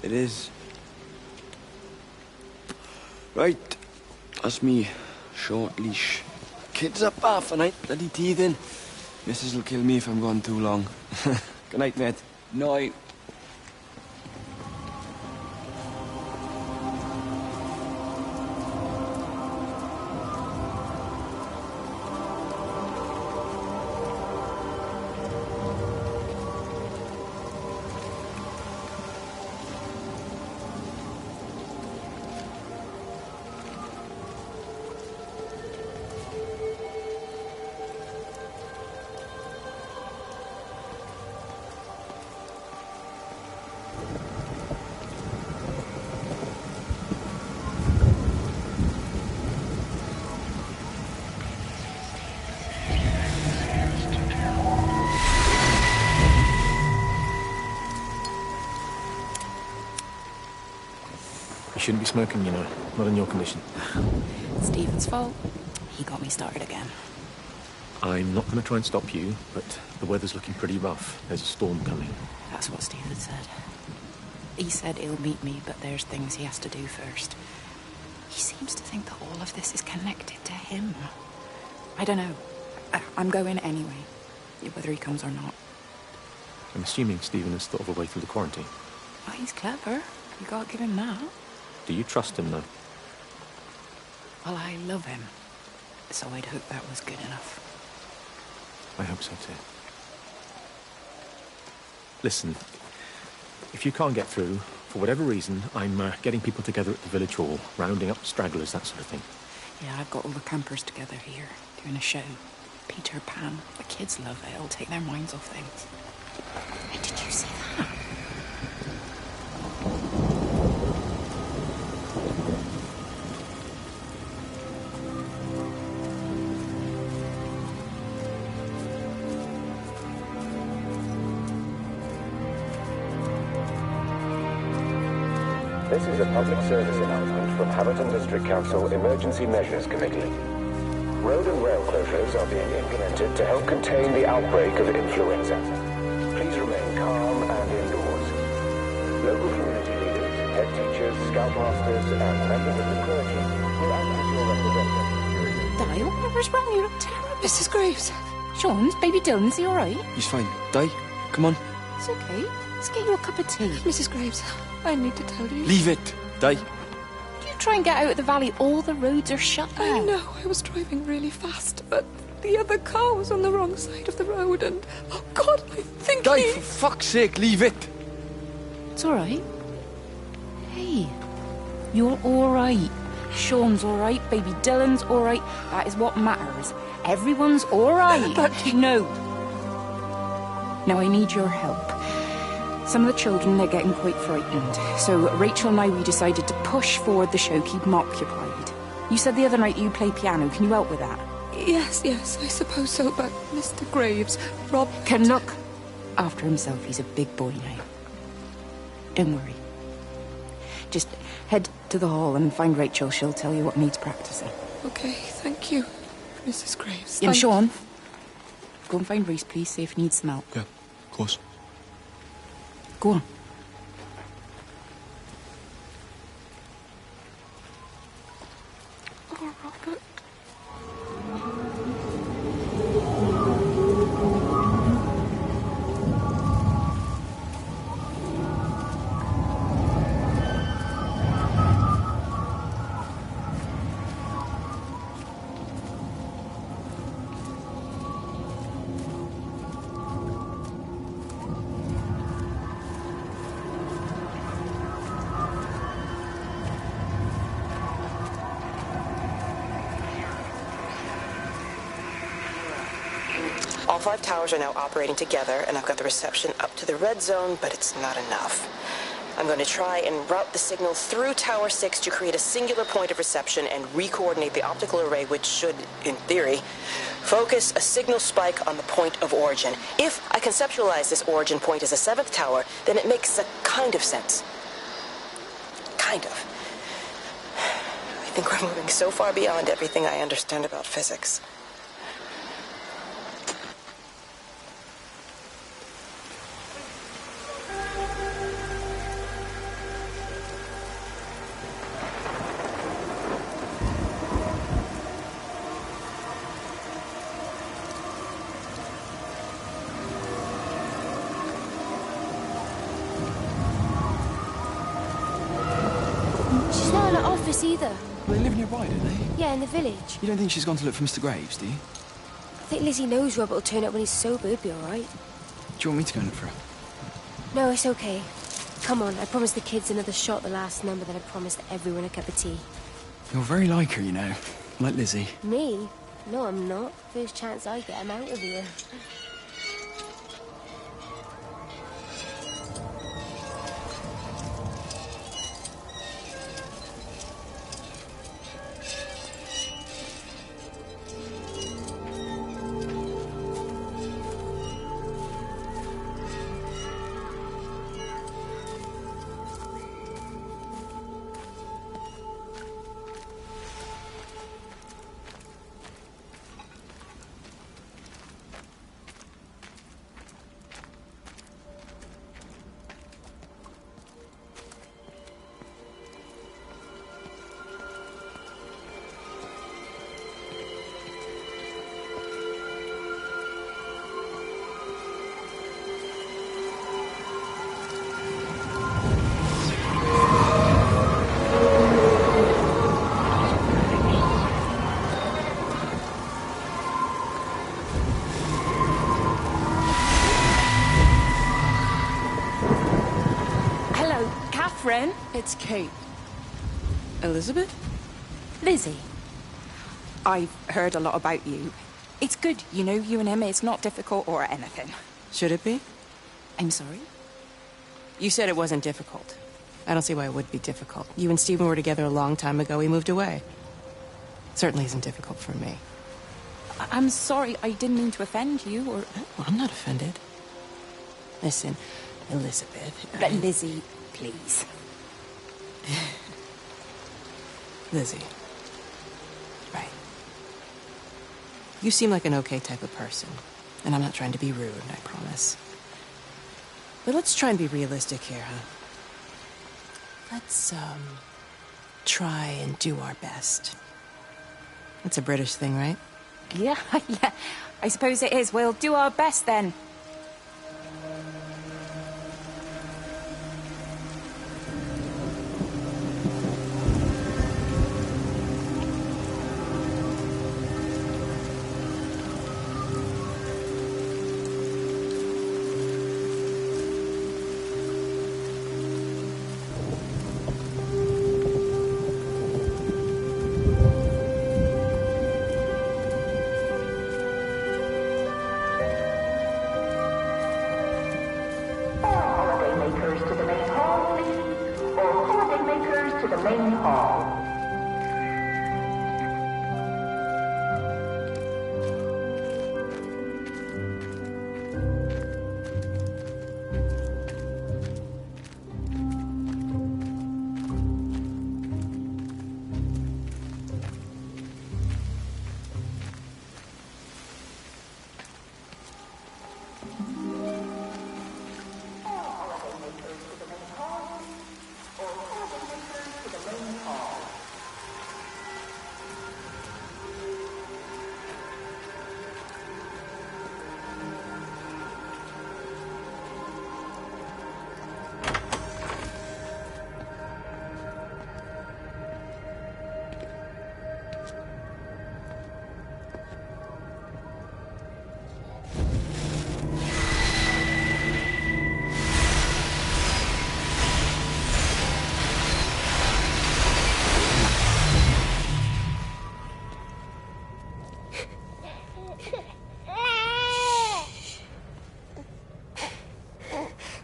It is. Right. That's me. Short leash. Kids up half a night, bloody teething. Missus will kill me if I'm gone too long. Good night, mate. Night. You shouldn't be smoking, you know. Not in your condition. It's Stephen's fault. He got me started again. I'm not going to try and stop you, but the weather's looking pretty rough. There's a storm coming. That's what Stephen said. He said he'll meet me, but there's things he has to do first. He seems to think that all of this is connected to him. I don't know. I'm going anyway, whether he comes or not. I'm assuming Stephen has thought of a way through the quarantine. Well, he's clever. You gotta give him that. Do you trust him, though? Well, I love him. So I'd hope that was good enough. I hope so, too. Listen, if you can't get through, for whatever reason, I'm getting people together at the village hall, rounding up stragglers, that sort of thing. Yeah, I've got all the campers together here, doing a show. Peter Pan. The kids love it. It'll take their minds off things. Hey, did you see that? This is a public service announcement from Haverton District Council Emergency Measures Committee. Road and rail closures are being implemented to help contain the outbreak of influenza. Please remain calm and indoors. Local community leaders, head teachers, scoutmasters, and members of the clergy will act as your representatives. Di, whatever's wrong? You look terrible. Mrs. Graves. Sean's baby Dylan, is he all right? He's fine. Di, come on. It's okay. Let's get you a cup of tea. Mrs. Graves, I need to tell you. Leave it, Di. You try and get out of the valley, all the roads are shut now. I know, I was driving really fast, but the other car was on the wrong side of the road and... Oh, God, I think Di, for fuck's sake, leave it. It's all right. Hey, you're all right. Sean's all right, baby Dylan's all right. That is what matters. Everyone's all right. But... No. Now I need your help. Some of the children, they're getting quite frightened. So Rachel and I, we decided to push forward the show, keep them occupied. You said the other night you play piano. Can you help with that? Yes, I suppose so, but Mr. Graves, Rob... Can look after himself. He's a big boy now. Don't worry. Just head to the hall and find Rachel. She'll tell you what needs practicing. Okay, thank you, Mrs. Graves. And Sean, go and find Reese, please. See if he needs some help. Yeah, of course. Go on. Oh, Robert. All 5 towers are now operating together, and I've got the reception up to the red zone, but it's not enough. I'm going to try and route the signal through Tower 6 to create a singular point of reception and re-coordinate the optical array, which should, in theory, focus a signal spike on the point of origin. If I conceptualize this origin point as a 7th tower, then it makes a kind of sense. kind of. I think we're moving so far beyond everything I understand about physics. She's not in her office either. Well, they live nearby, don't they? Yeah, in the village. You don't think she's gone to look for Mr. Graves, do you? I think Lizzie knows Robert will turn up when he's sober. He'll be all right. Do you want me to go and look for her? No, it's okay. Come on, I promised the kids another shot the last number, then I promised everyone a cup of tea. You're very like her, you know. Like Lizzie. Me? No, I'm not. First chance I get, I'm out of here. Catherine? It's Kate. Elizabeth? Lizzie. I've heard a lot about you. It's good, you know, you and him. It's not difficult or anything. Should it be? I'm sorry? You said it wasn't difficult. I don't see why it would be difficult. You and Stephen were together a long time ago. He moved away. It certainly isn't difficult for me. I'm sorry. I didn't mean to offend you or... Well, I'm not offended. Listen, Elizabeth... But Lizzie, please. Lizzie. Right. You seem like an okay type of person. And I'm not trying to be rude, I promise. But let's try and be realistic here, huh? Let's, try and do our best. That's a British thing, right? Yeah, yeah. I suppose it is. We'll do our best then.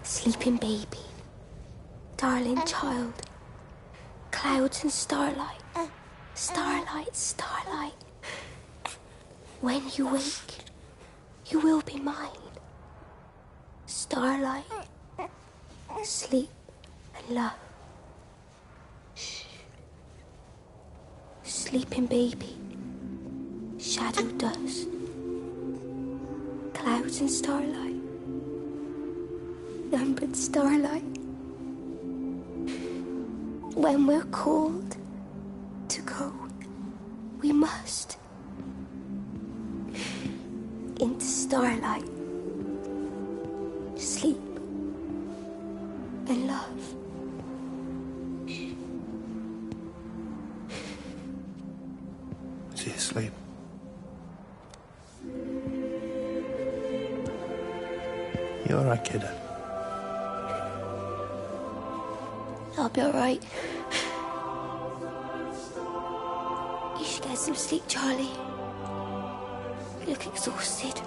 Sleeping baby, darling child, clouds and starlight, starlight, starlight. When you wake, you will be mine. Starlight, sleep and love. sleeping baby, shadow dust, clouds and starlight, none but starlight. When we're called to go, we must into starlight, sleep and love. Is he asleep? You all right, kiddo? I'll be all right. You should get some sleep, Charlie. You look exhausted.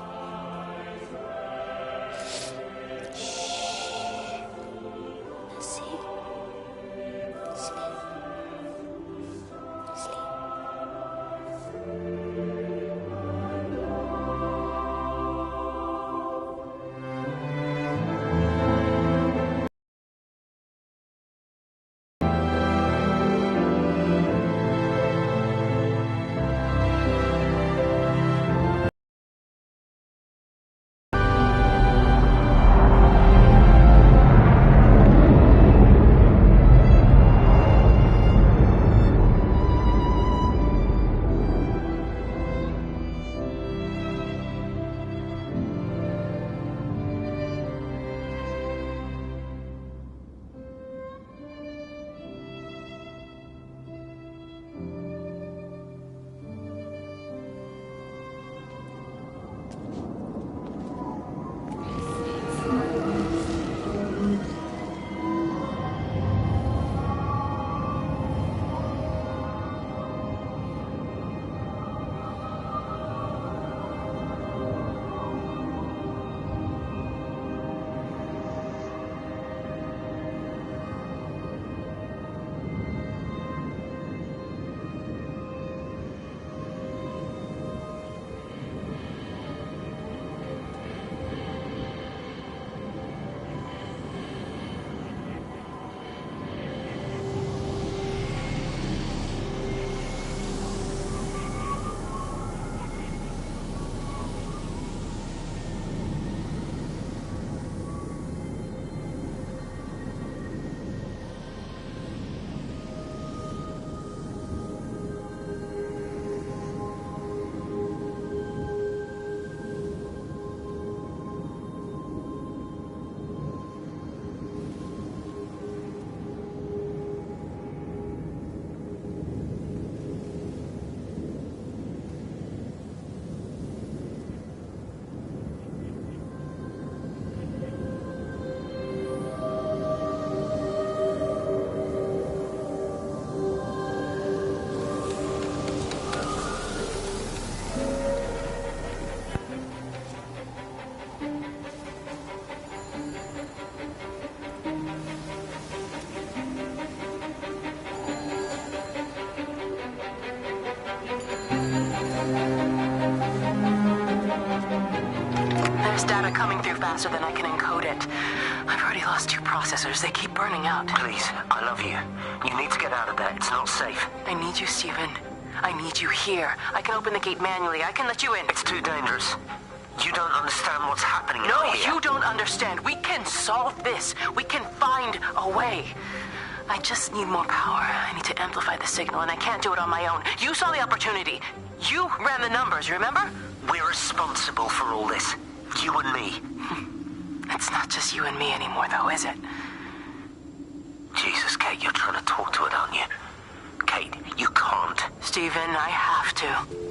Coming through faster than I can encode it. I've already lost 2 processors. They keep burning out. Please, I love you. You need to get out of there. It's not safe. I need you, Stephen. I need you here. I can open the gate manually. I can let you in. It's too dangerous. You don't understand what's happening No, out here. you don't understand. We can solve this. We can find a way. I just need more power. I need to amplify the signal, and I can't do it on my own. You saw the opportunity. You ran the numbers, remember? We're responsible for all this. You and me. It's not just you and me anymore, though, is it? Jesus, Kate, you're trying to talk to it, aren't you? Kate, you can't. Stephen, I have to.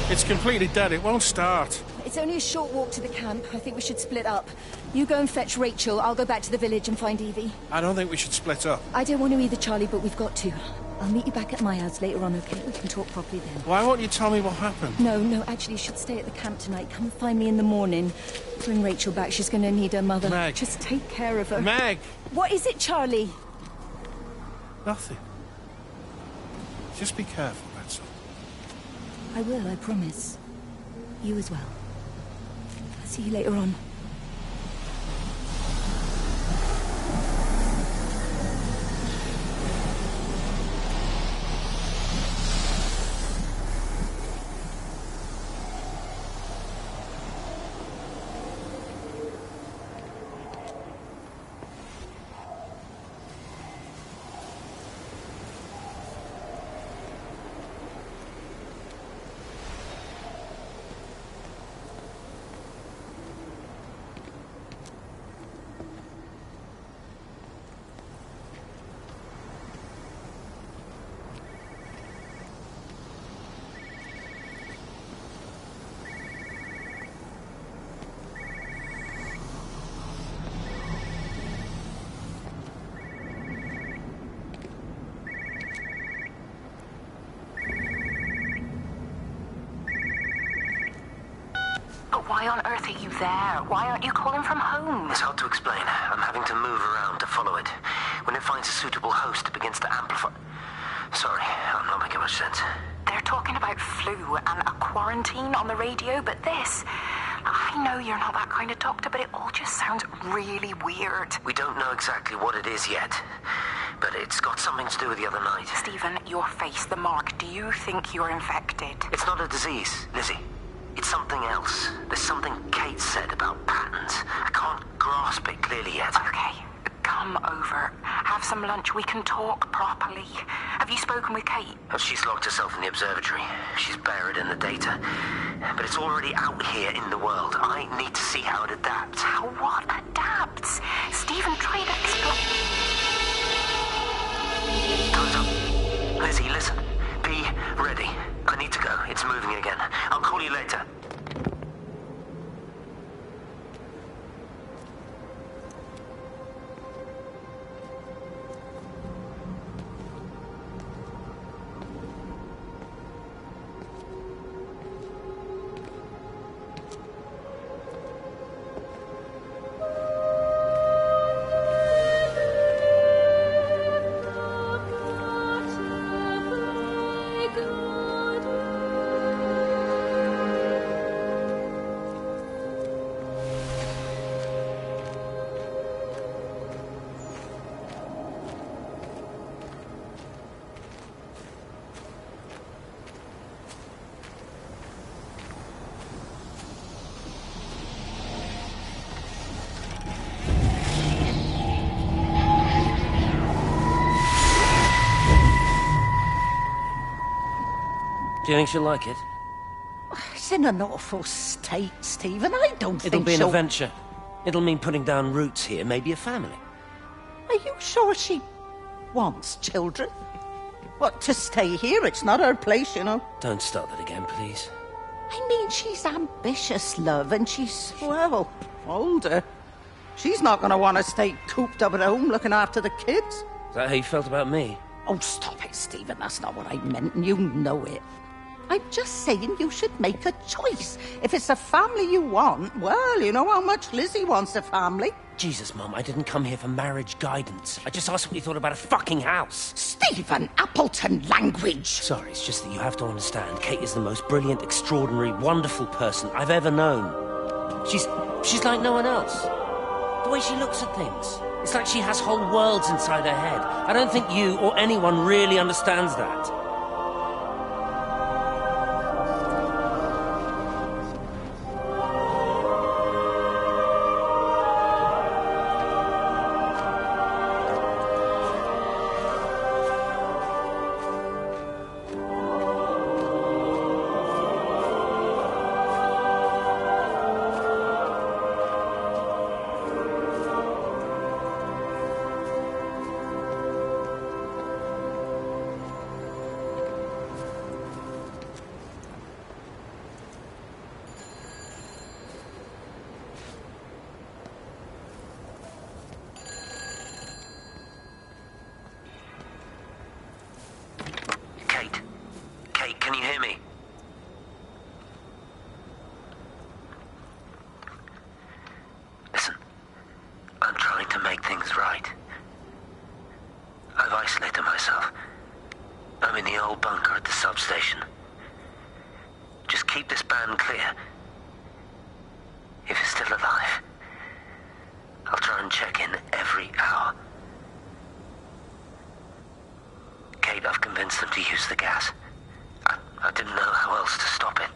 It's completely dead. It won't start. It's only a short walk to the camp. I think we should split up. You go and fetch Rachel. I'll go back to the village and find Evie. I don't think we should split up. I don't want to either, Charlie, but we've got to. I'll meet you back at my house later on, okay? We can talk properly then. Why won't you tell me what happened? No, actually, you should stay at the camp tonight. Come and find me in the morning. Bring Rachel back. She's going to need her mother. Meg. Just take care of her. Meg! What is it, Charlie? Nothing. Just be careful, that's all. I will, I promise. You as well. I'll see you later on. Why on earth are you there? Why aren't you calling from home? It's hard to explain. I'm having to move around to follow it. When it finds a suitable host, it begins to amplify. Sorry, I'm not making much sense. They're talking about flu and a quarantine on the radio, but this... I know you're not that kind of doctor, but it all just sounds really weird. We don't know exactly what it is yet, but it's got something to do with the other night. Stephen, your face, the mark, do you think you're infected? It's not a disease, Lizzie. It's something else. There's something Kate said about patterns. I can't grasp it clearly yet. Okay, come over. Have some lunch. We can talk properly. Have you spoken with Kate? She's locked herself in the observatory. She's buried in the data. But it's already out here in the world. I need to see how it adapts. How what adapts? Stephen, try to explain. Time's up. Lizzie, listen. Be ready. I need to go. It's moving again. I'll call you later. Do you think she'll like it? It's in an awful state, Stephen. I don't think It'll be an she'll... adventure. It'll mean putting down roots here, maybe a family. Are you sure she wants children? What, to stay here? It's not her place, you know. Don't start that again, please. I mean, she's ambitious, love, and she's, well, older. She's not going to want to stay cooped up at home looking after the kids. Is that how you felt about me? Oh, stop it, Stephen. That's not what I meant, and you know it. I'm just saying you should make a choice. If it's a family you want, well, you know how much Lizzie wants a family. Jesus, Mum, I didn't come here for marriage guidance. I just asked what you thought about a fucking house. Stephen Appleton language! Sorry, it's just that you have to understand. Kate is the most brilliant, extraordinary, wonderful person I've ever known. She's like no one else. The way she looks at things. It's like she has whole worlds inside her head. I don't think you or anyone really understands that. substation. Just keep this band clear. If it's still alive, I'll try and check in every hour. Kate, I've convinced them to use the gas. I didn't know how else to stop it.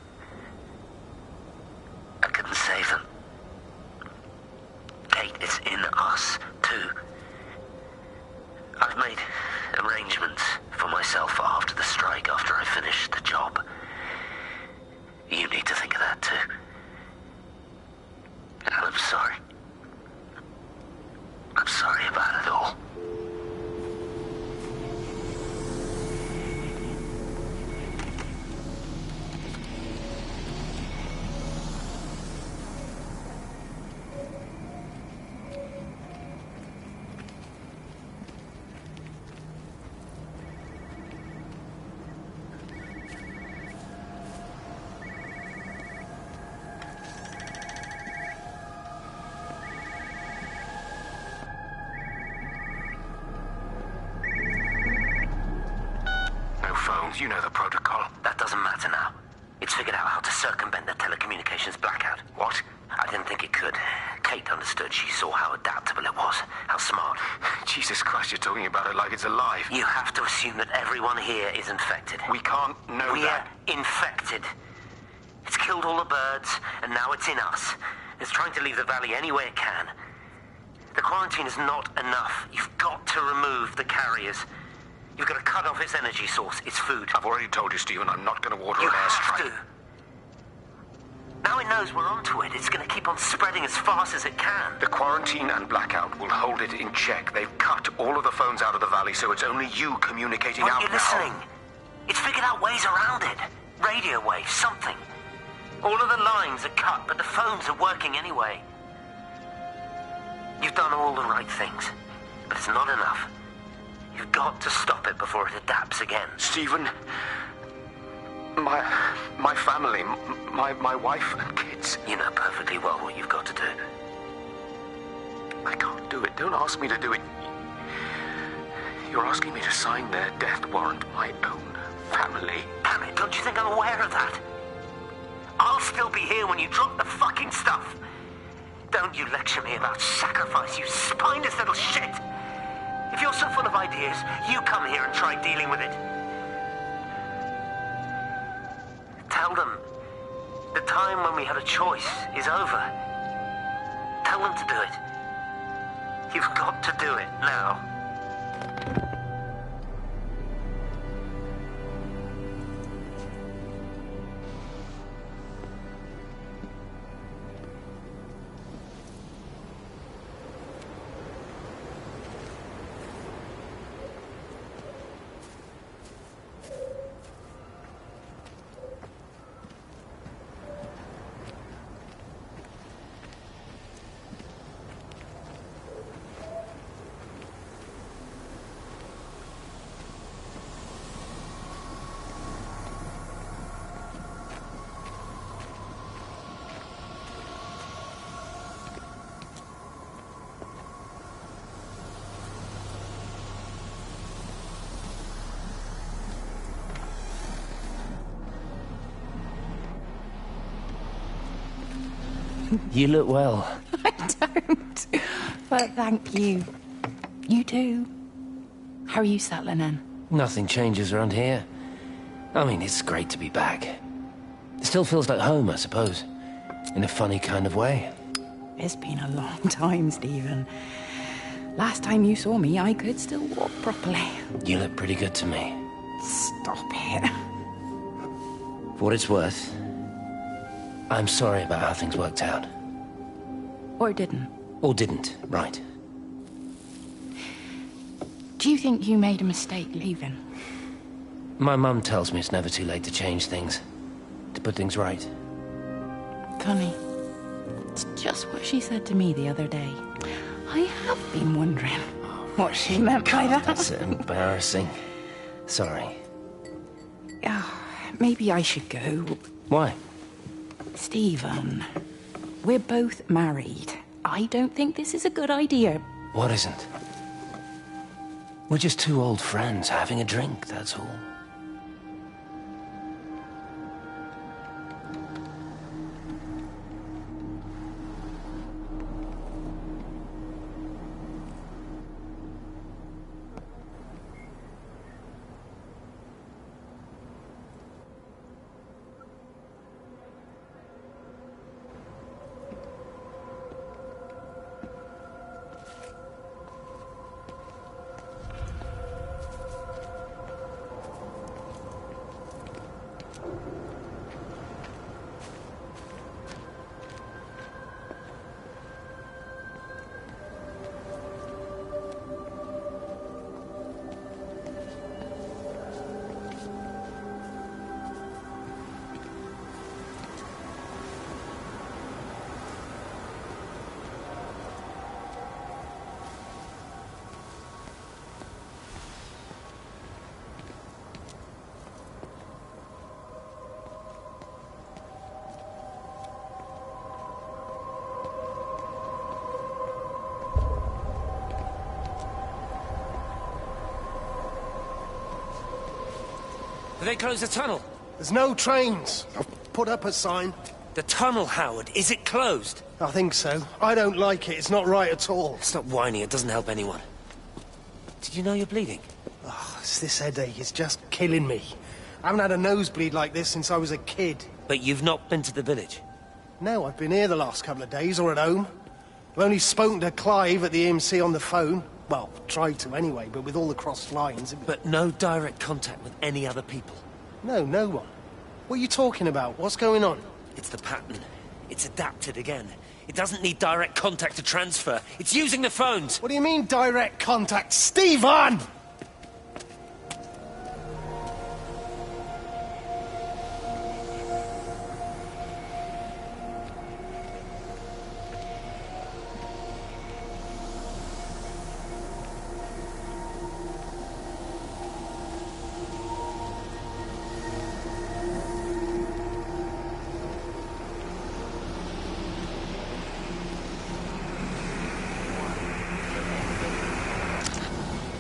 I couldn't save them. Kate, it's in us, too. I've made arrangements for myself after the strike, after I finish the job. You need to think of that, too. And I'm sorry. I'm sorry about it all. You know the protocol. That doesn't matter now. It's figured out how to circumvent the telecommunications blackout. What? I didn't think it could. Kate understood. She saw how adaptable it was. How smart. Jesus Christ, you're talking about it like it's alive. You have to assume that everyone here is infected. We can't know that. We're infected. It's killed all the birds, and now it's in us. It's trying to leave the valley any way it can. The quarantine is not enough. You've got to remove the carriers. You've got to cut off its energy source, its food. I've already told you, Stephen, I'm not going to order an airstrike. You have to. Now it knows we're onto it. It's going to keep on spreading as fast as it can. The quarantine and blackout will hold it in check. They've cut all of the phones out of the valley, so it's only you communicating out now. Aren't you listening? It's figured out ways around it. Radio waves, something. All of the lines are cut, but the phones are working anyway. You've done all the right things, but it's not enough. You've got to stop it before it adapts again. Stephen, my family, my wife and kids. You know perfectly well what you've got to do. I can't do it. Don't ask me to do it. You're asking me to sign their death warrant, my own family. Damn it, don't you think I'm aware of that? I'll still be here when you drop the fucking stuff. Don't you lecture me about sacrifice, you spineless little shit. If you're so full of ideas, you come here and try dealing with it. Tell them the time when we had a choice is over. Tell them to do it. You've got to do it now. You look well. I don't. But thank you. You too. How are you settling in? Nothing changes around here. I mean, it's great to be back. It still feels like home, I suppose. In a funny kind of way. It's been a long time, Stephen. Last time you saw me, I could still walk properly. You look pretty good to me. Stop it. For what it's worth, I'm sorry about how things worked out. Or didn't. Or didn't, right. Do you think you made a mistake leaving? My mum tells me it's never too late to change things. To put things right. Funny. It's just what she said to me the other day. I have been wondering what she meant by that. That's embarrassing. Sorry. Maybe I should go. Why? Stephen, we're both married. I don't think this is a good idea. What isn't? We're just two old friends having a drink, that's all. Have they closed the tunnel? There's no trains. I've put up a sign. The tunnel, Howard, is it closed? I think so. I don't like it. It's not right at all. Stop whining, it doesn't help anyone. Did you know you're bleeding? Oh, it's this headache. It's just killing me. I haven't had a nosebleed like this since I was a kid. But you've not been to the village? No, I've been here the last couple of days, or at home. I've only spoken to Clive at the EMC on the phone. Well, tried to anyway, but with all the crossed lines... But no direct contact with any other people? No, no one. What are you talking about? What's going on? It's the pattern. It's adapted again. It doesn't need direct contact to transfer. It's using the phones. What do you mean, direct contact? Stephen!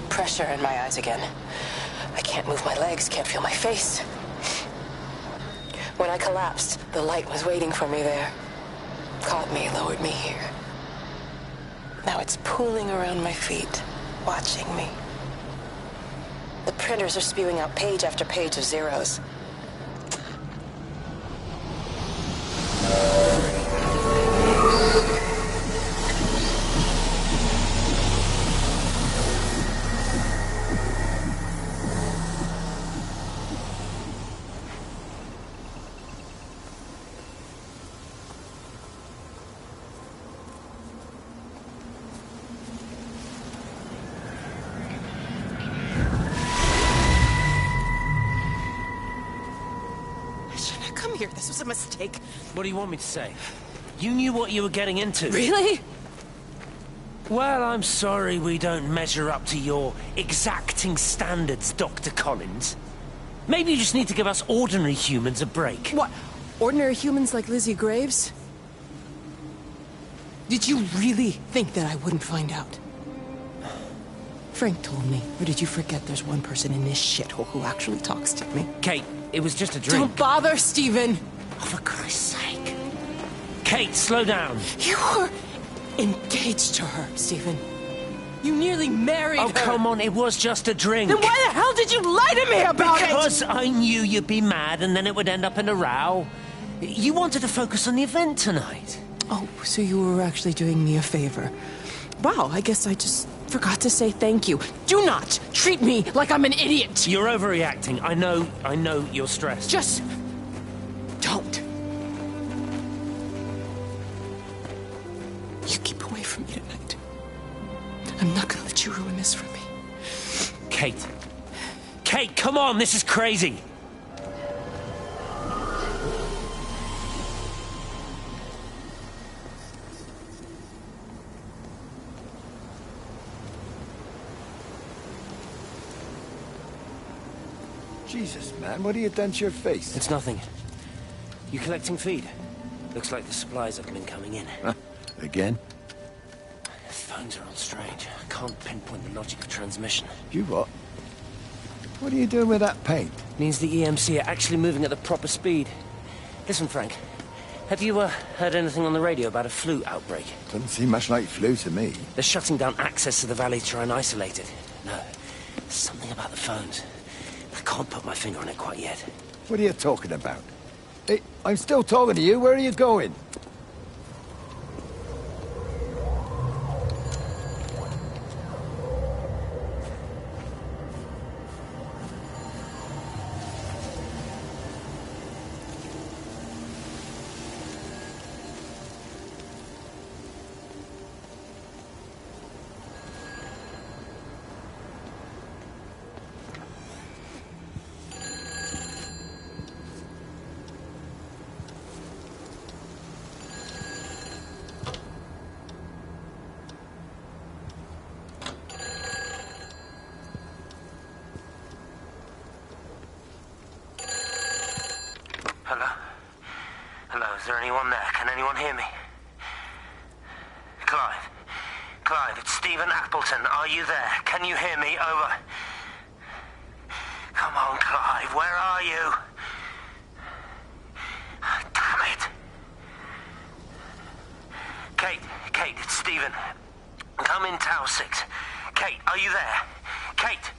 Pressure in my eyes again. I can't move my legs, can't feel my face. When I collapsed, the light was waiting for me there. Caught me, lowered me here. Now it's pooling around my feet, watching me. The printers are spewing out page after page of zeros. Here, this was a mistake. What do you want me to say? You knew what you were getting into. Really? Well, I'm sorry we don't measure up to your exacting standards, Dr. Collins. Maybe you just need to give us ordinary humans a break. What? Ordinary humans like Lizzie Graves? Did you really think that I wouldn't find out? Frank told me. Or did you forget there's one person in this shithole who actually talks to me? Kate, it was just a drink. Don't bother, Stephen! Oh, for Christ's sake. Kate, slow down. You were engaged to her, Stephen. You nearly married her. Oh, come on, it was just a drink. Then why the hell did you lie to me about it? Because I knew you'd be mad and then it would end up in a row. You wanted to focus on the event tonight. Oh, so you were actually doing me a favor. Wow, I guess I just forgot to say thank you. Do not treat me like I'm an idiot. You're overreacting. I know you're stressed. Just don't. You keep away from me tonight. I'm not gonna let you ruin this for me. Kate. Kate, come on, this is crazy. Jesus, man, what have you done to your face? It's nothing. You collecting feed? Looks like the supplies have been coming in. Huh? Again? The phones are all strange. I can't pinpoint the logic of transmission. You what? What are you doing with that paint? Means the EMC are actually moving at the proper speed. Listen, Frank. Have you heard anything on the radio about a flu outbreak? Doesn't seem much like flu to me. They're shutting down access to the valley to try and isolate it. No, something about the phones. I can't put my finger on it quite yet. What are you talking about? Hey, I'm still talking to you. Where are you going? Hello? Hello, is there anyone there? Can anyone hear me? Clive? Clive, it's Stephen Appleton. Are you there? Can you hear me? Over. Come Come on, Clive, where are you? Damn it. Kate, it's Stephen. Come in Tower 6. Kate, are you there? Kate?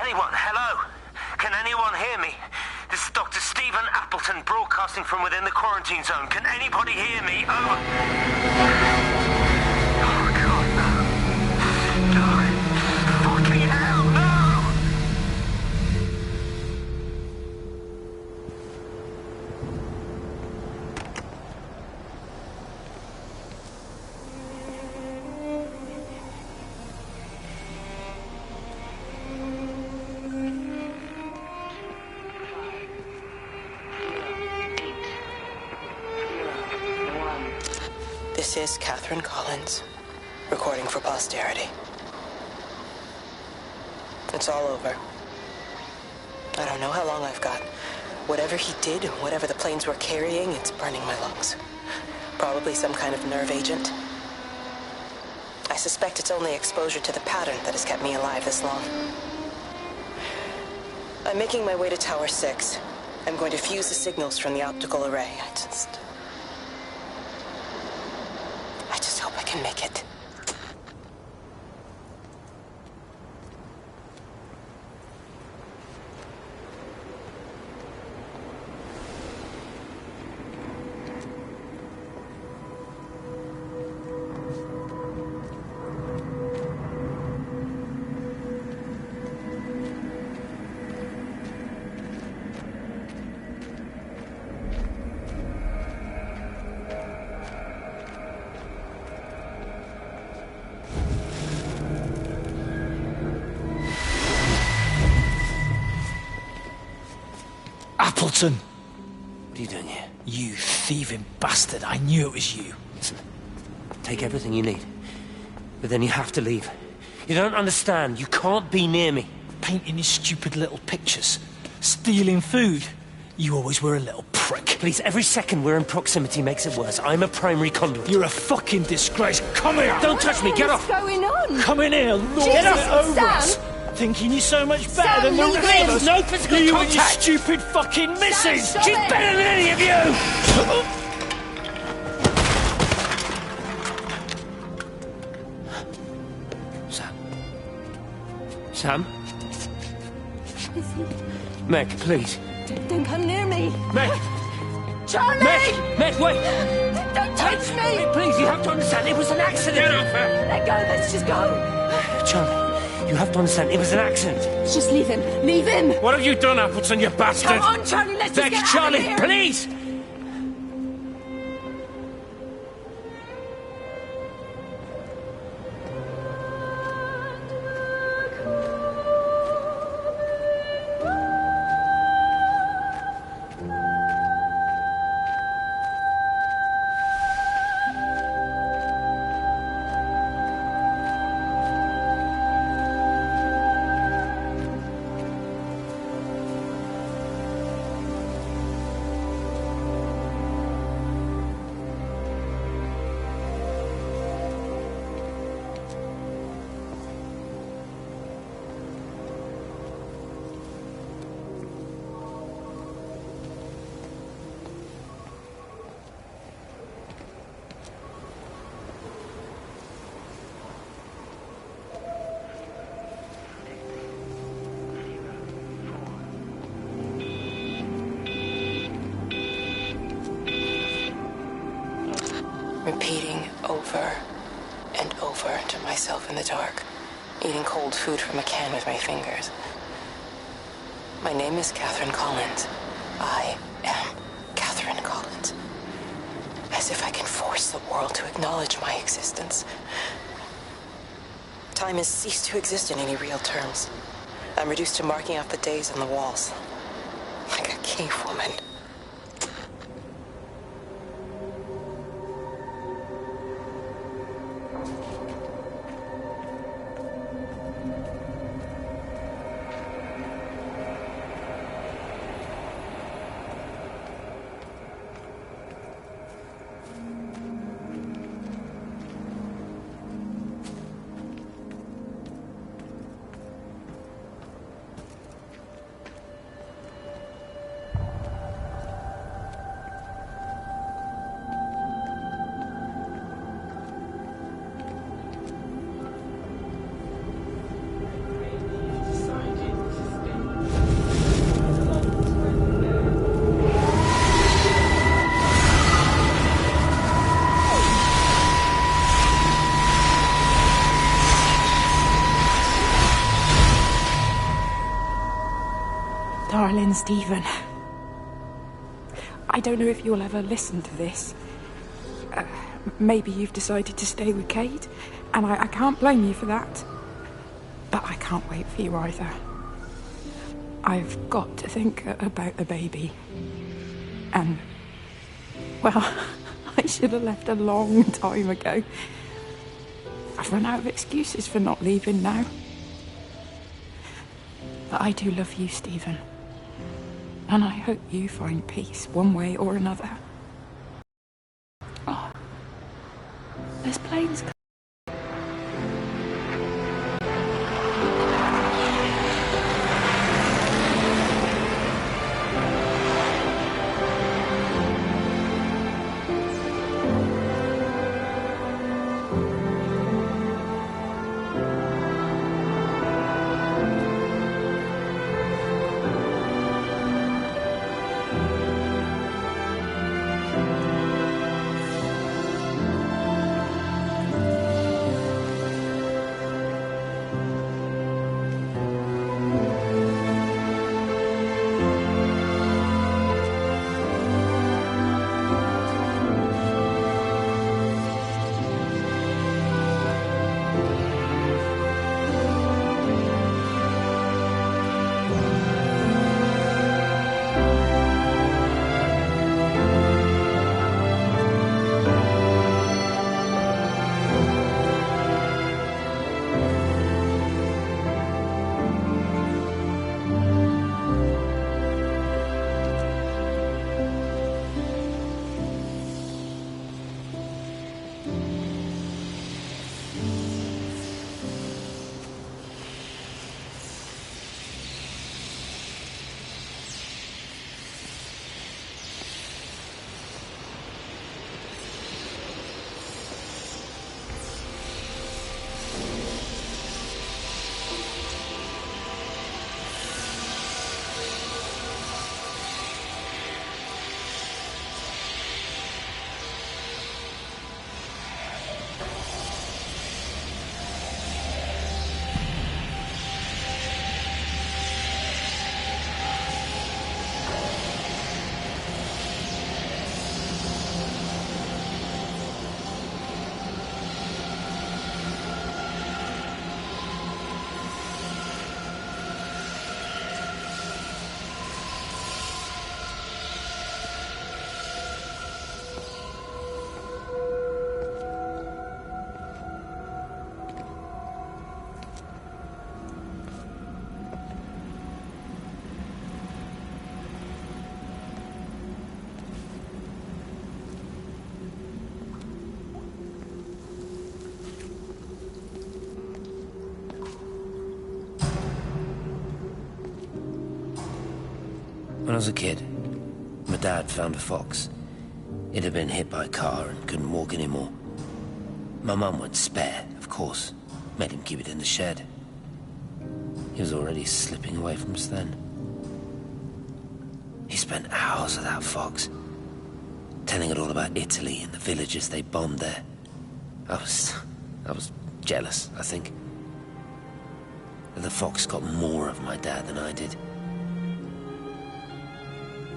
Anyone, hello? Can anyone hear me? This is Dr. Stephen Appleton broadcasting from within the quarantine zone. Can anybody hear me? Over. Oh, God, no. No. Fucking hell, no! This is Catherine Collins, recording for posterity. It's all over. I don't know how long I've got. Whatever he did, whatever the planes were carrying, it's burning my lungs. Probably some kind of nerve agent. I suspect it's only exposure to the pattern that has kept me alive this long. I'm making my way to Tower 6. I'm going to fuse the signals from the optical array. I just hope I can make it. Appleton! What are you doing here? You thieving bastard, I knew it was you. Listen, take everything you need. But then you have to leave. You don't understand. You can't be near me. Painting your stupid little pictures. Stealing food. You always were a little prick. Please, every second we're in proximity makes it worse. I'm a primary conduit. You're a fucking disgrace. Come here! Don't touch me, get off! What's going on? Come in here, lord Jesus, it over Sam. us. Thinking you're so much better Sam, than the leave rest him. of us. No physical you contact. and your stupid fucking missus. stop She's it. better than any of you! Sam? Meg, please. Don't come near me. Meg! Charlie! Meg, wait! Don't touch me! Wait, please, you have to understand, it was an accident! Get off her! Let go, let's just go. Charlie, you have to understand, it was an accident. Just leave him. Leave him. What have you done, Appleton, you bastard? Come on, Charlie, let's just Meg, get Charlie, out of here. please! Repeating over and over to myself in the dark, eating cold food from a can with my fingers. My name is Catherine Collins. I am Catherine Collins. As if I can force the world to acknowledge my existence. Time has ceased to exist in any real terms. I'm reduced to marking off the days on the walls. Like a cave woman. Stephen, I don't know if you'll ever listen to this. Maybe you've decided to stay with Kate, and I can't blame you for that. But I can't wait for you either. I've got to think about the baby. And, well, I should have left a long time ago. I've run out of excuses for not leaving now. But I do love you, Stephen. And I hope you find peace one way or another. Oh, there's planes coming. When I was a kid, my dad found a fox. It had been hit by a car and couldn't walk anymore. My mum went spare, of course. Made him keep it in the shed. He was already slipping away from us then. He spent hours with that fox, telling it all about Italy and the villages they bombed there. I was jealous, I think. The fox got more of my dad than I did.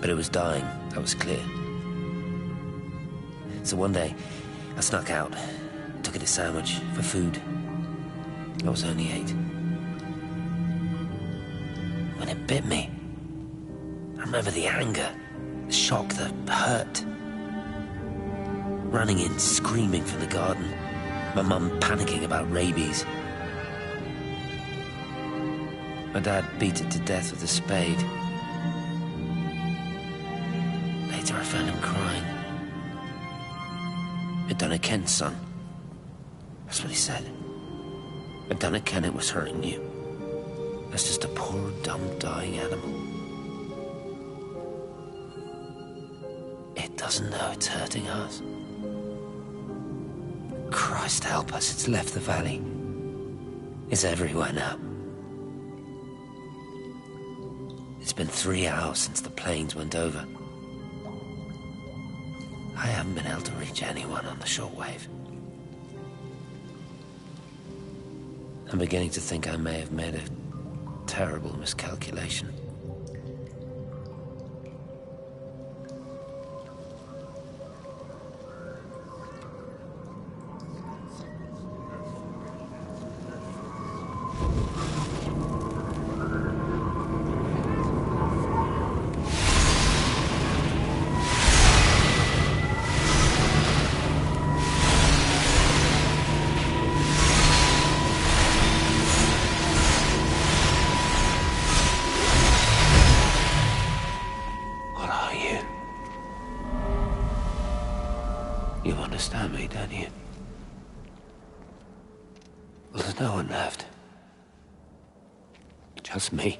But it was dying, that was clear. So one day, I snuck out, took it a sandwich for food. I was only 8. When it bit me, I remember the anger, the shock, the hurt. Running in, screaming from the garden, my mum panicking about rabies. My dad beat it to death with a spade. Later I found him crying. I'd done it, Ken's son. That's what he said. I'd done it, Ken, it was hurting you. That's just a poor, dumb, dying animal. It doesn't know it's hurting us. Christ help us, it's left the valley. It's everywhere now. It's been 3 hours since the planes went over. I haven't been able to reach anyone on the shortwave. I'm beginning to think I may have made a terrible miscalculation. You understand me, don't you? Well, there's no one left. Just me.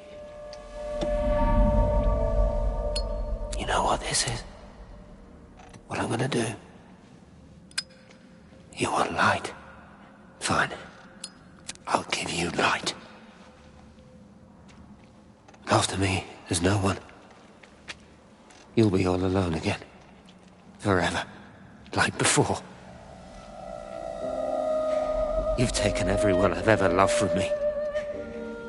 You know what this is? What I'm gonna do? You want light? Fine. I'll give you light. After me, there's no one. You'll be all alone again. Forever. Like before. You've taken everyone I've ever loved from me.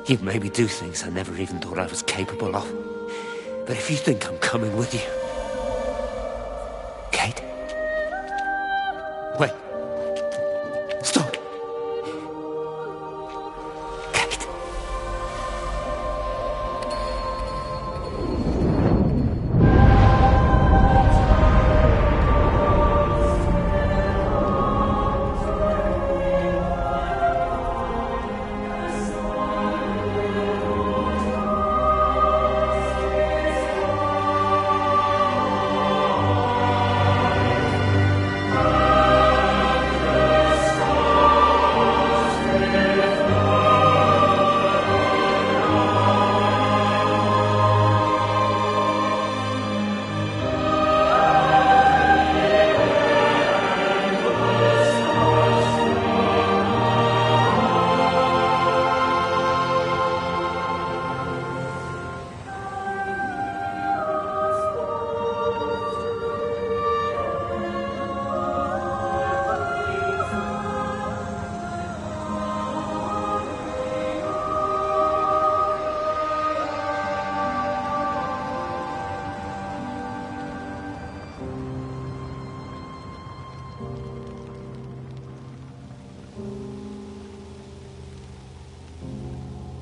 You've made me do things I never even thought I was capable of. But if you think I'm coming with you... Kate? Wait. Stop. Kate.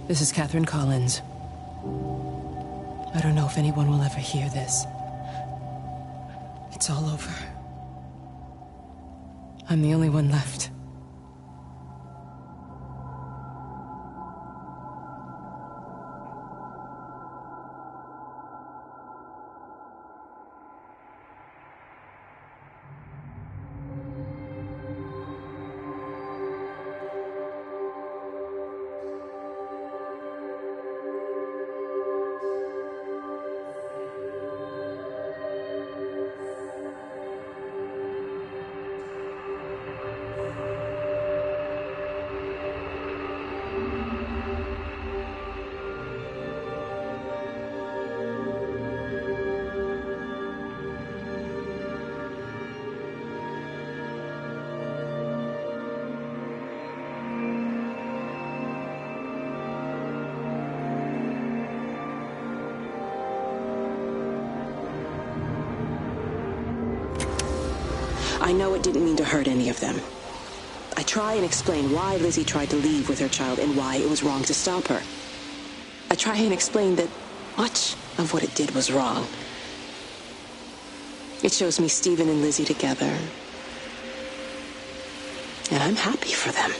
This is Catherine Collins. I don't know if anyone will ever hear this. It's all over. I'm the only one left. I know it didn't mean to hurt any of them. I try and explain why Lizzie tried to leave with her child and why it was wrong to stop her. I try and explain that much of what it did was wrong. It shows me Stephen and Lizzie together. And I'm happy for them.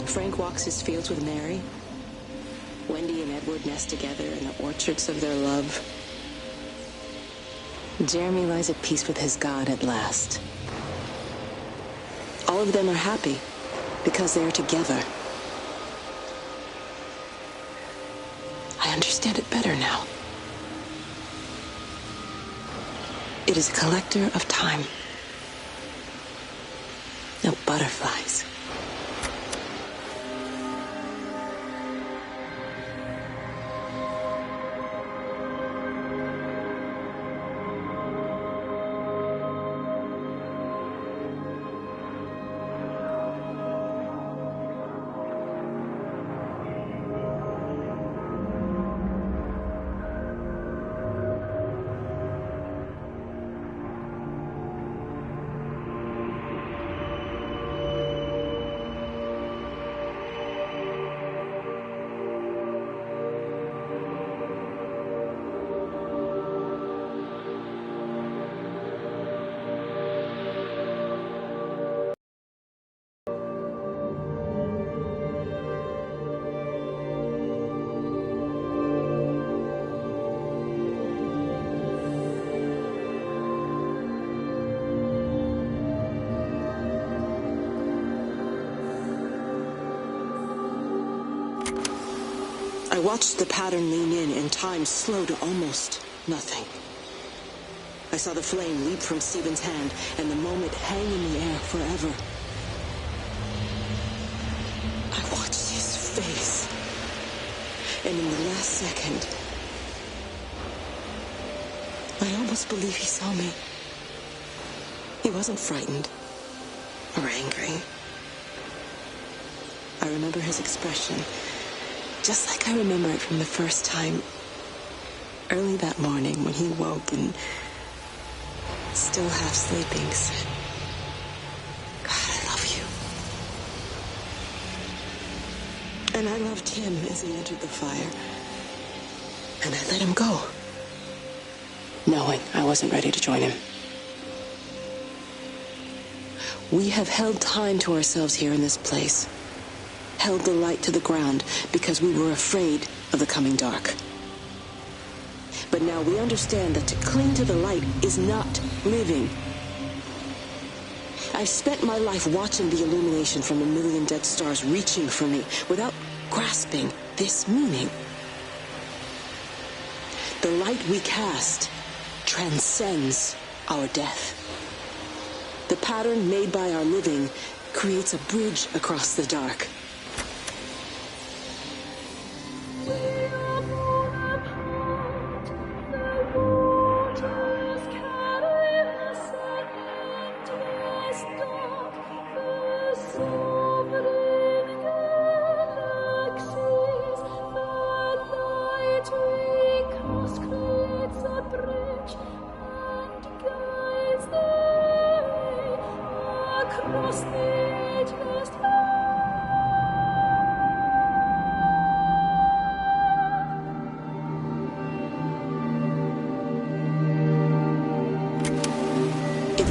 Frank walks his fields with Mary. Wendy and Edward nest together in the orchards of their love. Jeremy lies at peace with his God at last. All of them are happy because they are together. I understand it better now. It is a collector of time. No butterflies. watched the pattern lean in and time slow to almost nothing. I saw the flame leap from Stephen's hand and the moment hang in the air forever. I watched his face, and in the last second, I almost believe he saw me. He wasn't frightened or angry. I remember his expression, just like I remember it from the first time, early that morning when he woke and, still half sleeping, said, "God, I love you." And I loved him as he entered the fire. And I let him go, knowing I wasn't ready to join him. We have held time to ourselves here in this place. Held the light to the ground because we were afraid of the coming dark. But now we understand that to cling to the light is not living. I've spent my life watching the illumination from a million dead stars reaching for me without grasping this meaning. The light we cast transcends our death. The pattern made by our living creates a bridge across the dark.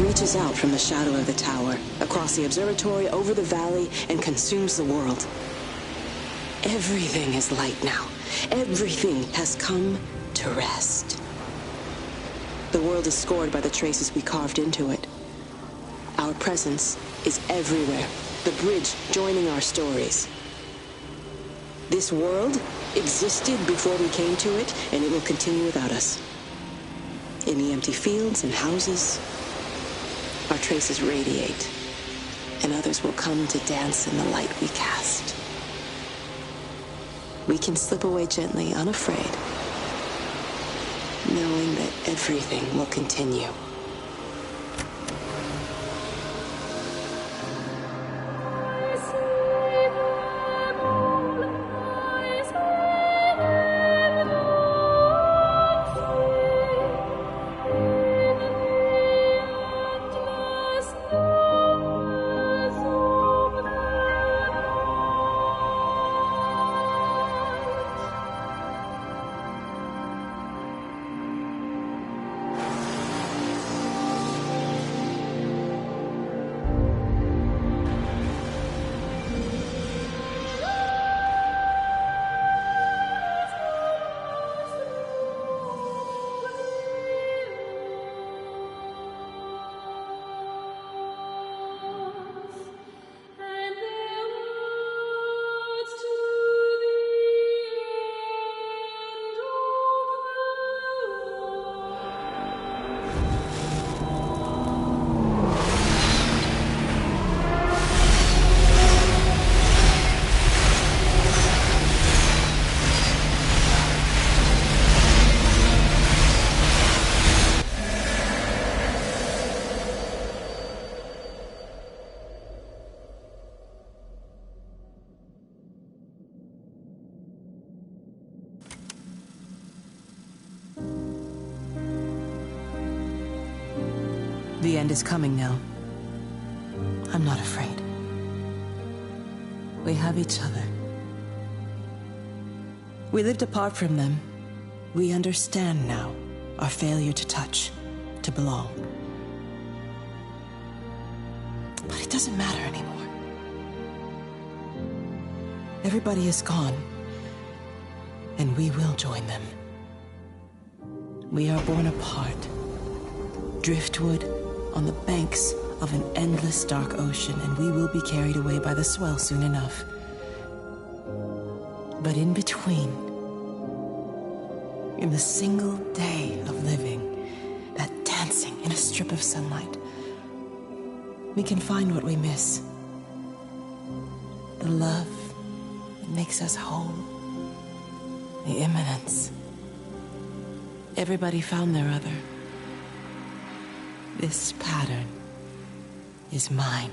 Reaches out from the shadow of the tower, across the observatory, over the valley, and consumes the world. Everything is light now. Everything has come to rest. The world is scored by the traces we carved into it. Our presence is everywhere, the bridge joining our stories. This world existed before we came to it, and it will continue without us. In the empty fields and houses, our traces radiate, and others will come to dance in the light we cast. We can slip away gently, unafraid, knowing that everything will continue. The end is coming now. I'm not afraid. We have each other. We lived apart from them. We understand now our failure to touch, to belong. But it doesn't matter anymore. Everybody is gone, and we will join them. We are born apart, driftwood on the banks of an endless dark ocean, and we will be carried away by the swell soon enough. But in between, in the single day of living, that dancing in a strip of sunlight, we can find what we miss. The love that makes us whole. The imminence. Everybody found their other. This pattern is mine.